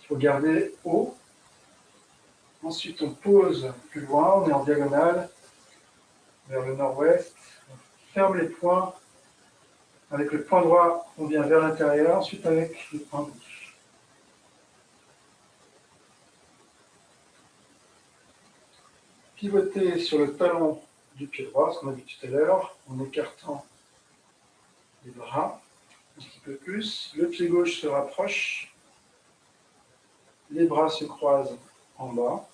Speaker 1: il faut garder haut. Ensuite, on pose plus loin, on est en diagonale, vers le nord-ouest, on ferme les poings. Avec le poing droit, on vient vers l'intérieur, ensuite avec le poing gauche. Pivoter sur le talon du pied droit, ce qu'on a vu tout à l'heure, en écartant les bras un petit peu plus. Le pied gauche se rapproche, les bras se croisent en bas.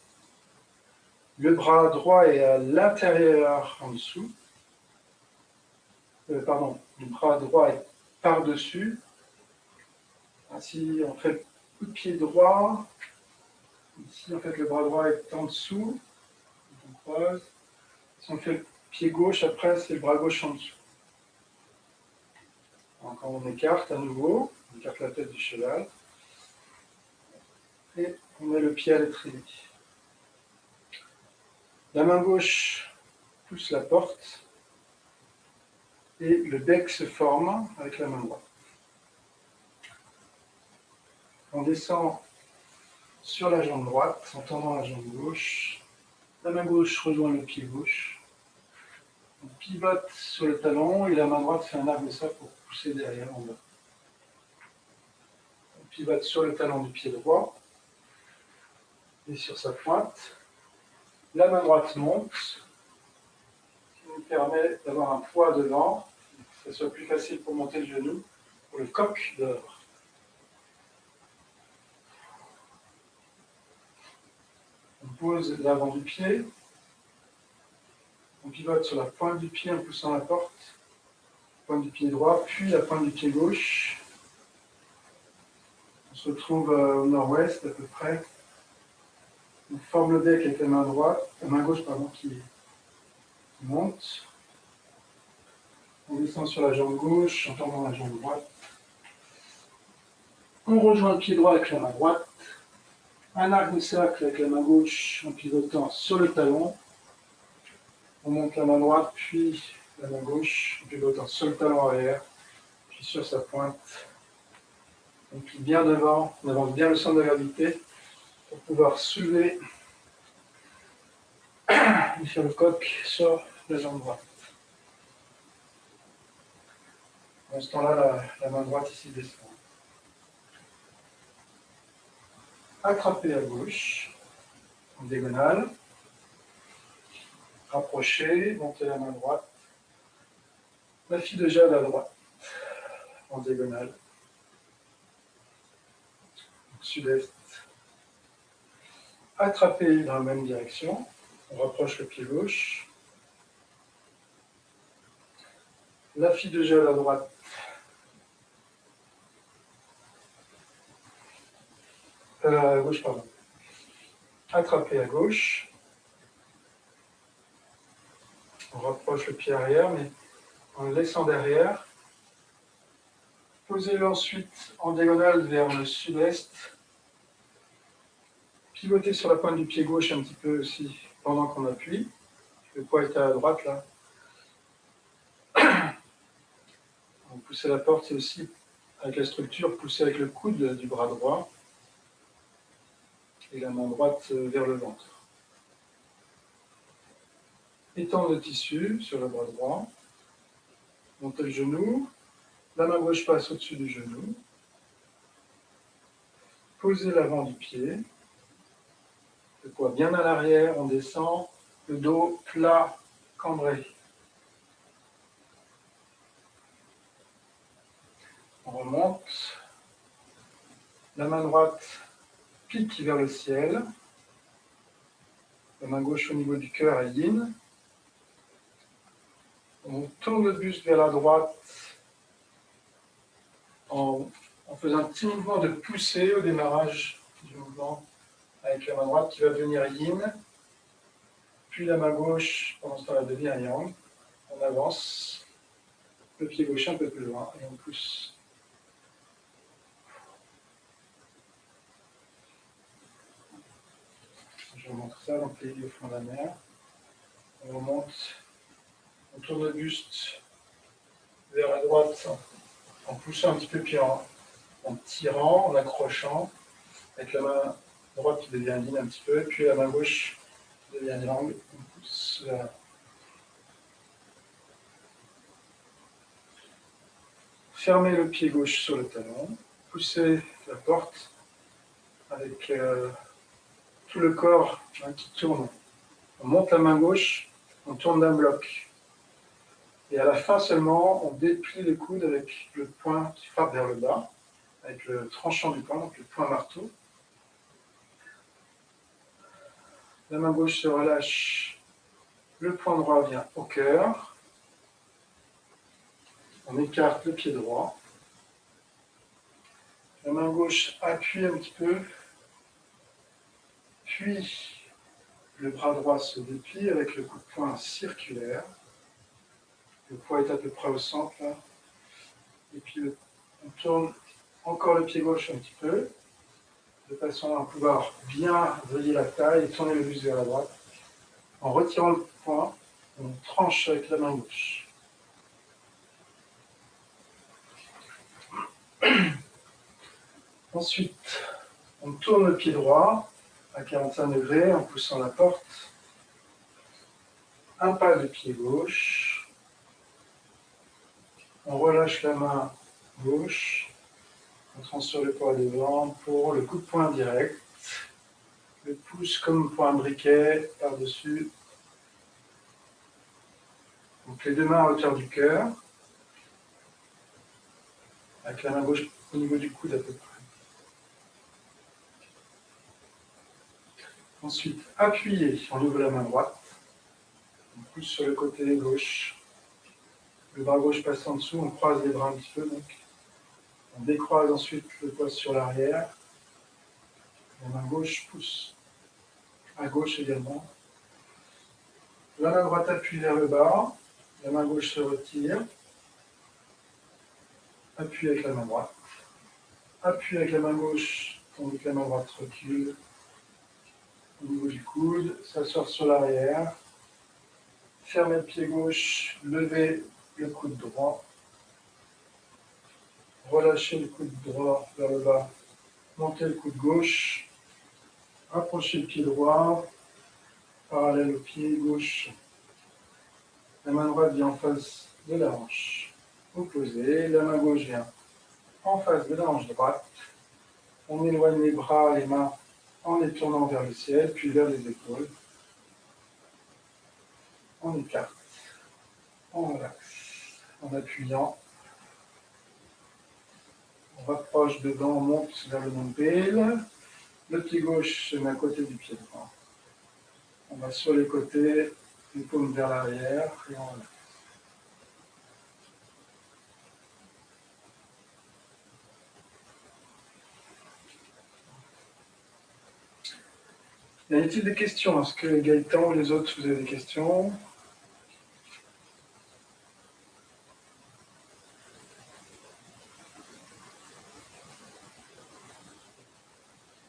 Speaker 1: Le bras droit est à l'intérieur en dessous. Le bras droit est par-dessus. Ainsi, on fait le pied droit. Ici, en fait, le bras droit est en dessous. On croise. Si on fait le pied gauche, après, c'est le bras gauche en dessous. Encore, on écarte à nouveau. On écarte la tête du cheval. Et on met le pied à l'étrier. La main gauche pousse la porte. Et le bec se forme avec la main droite. On descend sur la jambe droite en tendant la jambe gauche. La main gauche rejoint le pied gauche. On pivote sur le talon et la main droite fait un arc de cercle pour pousser derrière en bas. On pivote sur le talon du pied droit et sur sa pointe. La main droite monte, ce qui nous permet d'avoir un poids devant, que ce soit plus facile pour monter le genou, pour le coq dehors. On pose l'avant du pied, on pivote sur la pointe du pied en poussant la porte, pointe du pied droit, puis la pointe du pied gauche. On se retrouve au nord-ouest à peu près. On forme le bec avec la main gauche qui monte. On descend sur la jambe gauche en tendant la jambe droite. On rejoint le pied droit avec la main droite. Un arc de cercle avec la main gauche en pivotant sur le talon. On monte la main droite, puis la main gauche en pivotant sur le talon arrière, puis sur sa pointe. On plie bien devant, on avance bien le centre de gravité pour pouvoir soulever et faire le coq sur la jambe droite. Dans ce temps-là, la main droite ici descend. Attraper à gauche, en diagonale. Rapprocher, monter la main droite. La fille de jade à droite, en diagonale. Sud-est. Attraper dans la même direction. On rapproche le pied gauche. La fille de jade à droite. À gauche, pardon. Attraper à gauche. On rapproche le pied arrière, mais en le laissant derrière. Posez-le ensuite en diagonale vers le sud-est. Pivotez sur la pointe du pied gauche un petit peu aussi pendant qu'on appuie. Le poids est à droite là. On pousse la porte, c'est aussi avec la structure, pousser avec le coude du bras droit et la main droite vers le ventre. étendre le tissu sur le bras droit, monter le genou, la main gauche passe au-dessus du genou, poser l'avant du pied, le poids bien à l'arrière, on descend, le dos plat, cambré. On remonte, la main droite pique vers le ciel, la main gauche au niveau du cœur et yin. On tourne le buste vers la droite en faisant un petit mouvement de poussée au démarrage du mouvement avec la main droite qui va devenir yin, puis la main gauche pendant ce temps-là devient yang. On avance, le pied gauche un peu plus loin et on pousse. Je vous montre ça, donc les au fond de la mer. On remonte, on tourne le buste vers la droite en poussant un petit peu, puis en tirant, en accrochant, avec la main droite qui devient yin un petit peu, puis la main gauche qui devient yang, on pousse vers. Fermez le pied gauche sur le talon, poussez la porte avec tout le corps qui tourne. On monte la main gauche, on tourne d'un bloc. Et à la fin seulement, on déplie le coude avec le poing qui frappe vers le bas, avec le tranchant du poing, donc le poing marteau. La main gauche se relâche, le poing droit vient au cœur. On écarte le pied droit. La main gauche appuie un petit peu, puis le bras droit se déplie avec le coup de poing circulaire. Le poids est à peu près au centre, là. Et puis on tourne encore le pied gauche un petit peu, de façon à pouvoir bien vriller la taille et tourner le buste vers la droite. En retirant le poing, on tranche avec la main gauche. Ensuite, on tourne le pied droit à 45 degrés en poussant la porte. Un pas de pied gauche. On relâche la main gauche. On transfère le poids devant pour le coup de poing direct. Le pouce comme pour un briquet par-dessus. Donc les deux mains à hauteur du cœur. Avec la main gauche au niveau du coude à peu près. Ensuite, appuyez, on ouvre la main droite. On pousse sur le côté gauche. Le bras gauche passe en dessous, on croise les bras un petit peu. Donc. On décroise ensuite le poids sur l'arrière. La main gauche pousse à gauche également. La main droite appuie vers le bas. La main gauche se retire. Appuie avec la main droite. Appuie avec la main gauche, tandis que la main droite recule. Au niveau du coude, s'asseoir sur l'arrière. Fermez le pied gauche, levez le coude droit. Relâchez le coude droit vers le bas. Montez le coude gauche. Rapprochez le pied droit. Parallèle au pied gauche. La main droite vient en face de la hanche opposée. La main gauche vient en face de la hanche droite. On éloigne les bras, les mains en les tournant vers le ciel, puis vers les épaules. On écarte. On relaxe. En appuyant. On rapproche dedans, on monte vers le nombril. Le pied gauche se met à côté du pied droit. On va sur les côtés, les paumes vers l'arrière et on relaxe. Y a-t-il des questions? Est-ce que Gaëtan ou les autres, vous avez des questions?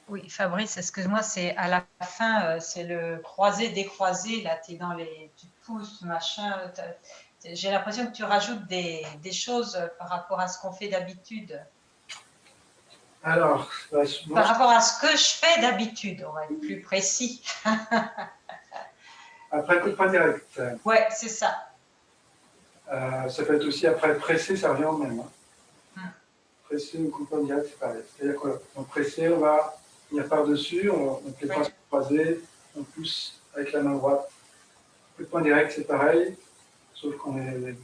Speaker 4: Oui, Fabrice, excuse-moi, c'est à la fin, c'est le croisé-décroisé, là, tu pousses, machin. J'ai l'impression que tu rajoutes des choses par rapport à ce qu'on fait d'habitude.
Speaker 1: Alors,
Speaker 4: par rapport à ce que je fais d'habitude, on va être plus précis.
Speaker 1: Après coup de poing direct.
Speaker 4: Ouais, c'est ça.
Speaker 1: Ça peut être aussi après presser, ça revient au même. Hein. Presser ou coup de poing direct, c'est pareil. C'est-à-dire qu'on presser, on va venir par-dessus, on fait les bras croisés, on pousse avec la main droite. Coup de poing direct, c'est pareil, sauf qu'on est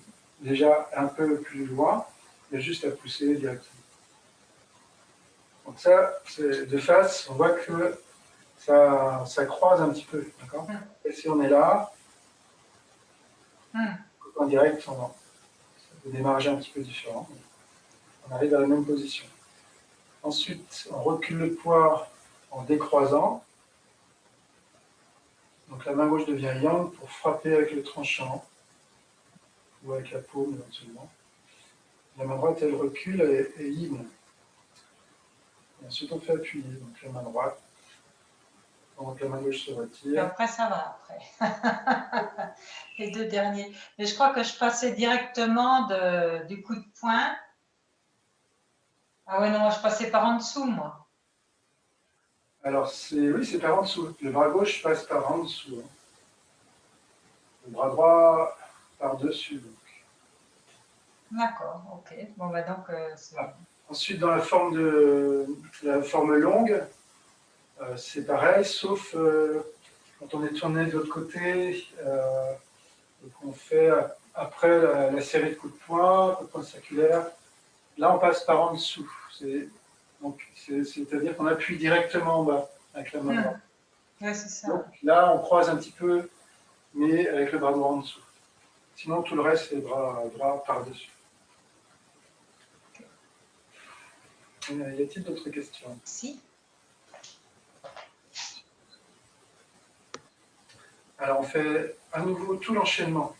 Speaker 1: déjà un peu plus loin, il y a juste à pousser directement. Donc ça, de face, on voit que ça croise un petit peu, d'accord. Et si on est là, en direct, ça peut démarrer un petit peu différent. On arrive à la même position. Ensuite, on recule le poids en décroisant. Donc la main gauche devient yang pour frapper avec le tranchant ou avec la paume éventuellement. La main droite, elle recule et yin. Et ensuite, on fait appuyer. Donc la main droite. Donc la main gauche se retire.
Speaker 4: Et après, ça va, après. Les deux derniers. Mais je crois que je passais directement du coup de poing. Ah ouais, non, moi, je passais par en dessous, moi.
Speaker 1: Alors, oui, c'est par en dessous. Le bras gauche passe par en dessous. Hein. Le bras droit par-dessus.
Speaker 4: D'accord, ok. Bon, bah donc,
Speaker 1: Ensuite, dans la forme longue, c'est pareil, sauf quand on est tourné de l'autre côté, qu'on fait après la série de coups de poing, coups de poing circulaire, là on passe par en dessous. C'est-à-dire qu'on appuie directement en bas avec la main droite.
Speaker 4: Ouais, c'est ça.
Speaker 1: Donc là on croise un petit peu, mais avec le bras droit en dessous. Sinon tout le reste c'est le bras droit par-dessus. Y a-t-il d'autres questions?
Speaker 4: Si.
Speaker 1: Alors on fait à nouveau tout l'enchaînement.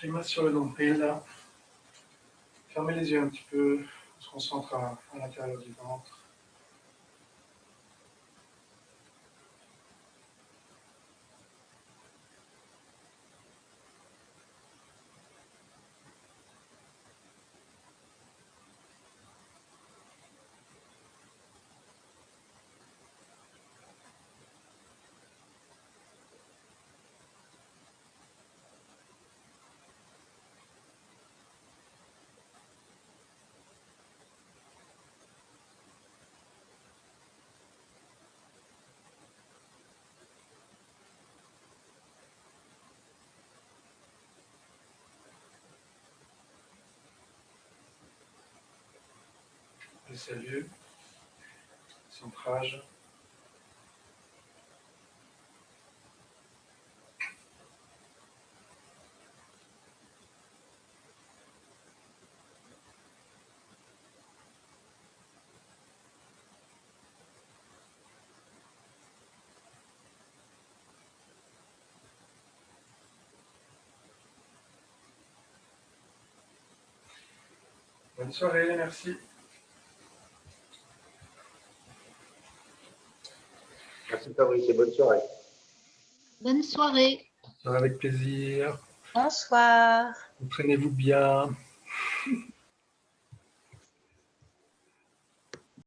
Speaker 1: grimace sur le nombril, là. Fermez les yeux un petit peu. On se concentre à l'intérieur du ventre. Le salut, centrage. Bonne soirée, merci.
Speaker 3: Merci Fabrice et bonne soirée.
Speaker 5: Bonne soirée.
Speaker 1: Avec plaisir.
Speaker 4: Bonsoir.
Speaker 1: Entraînez-vous bien.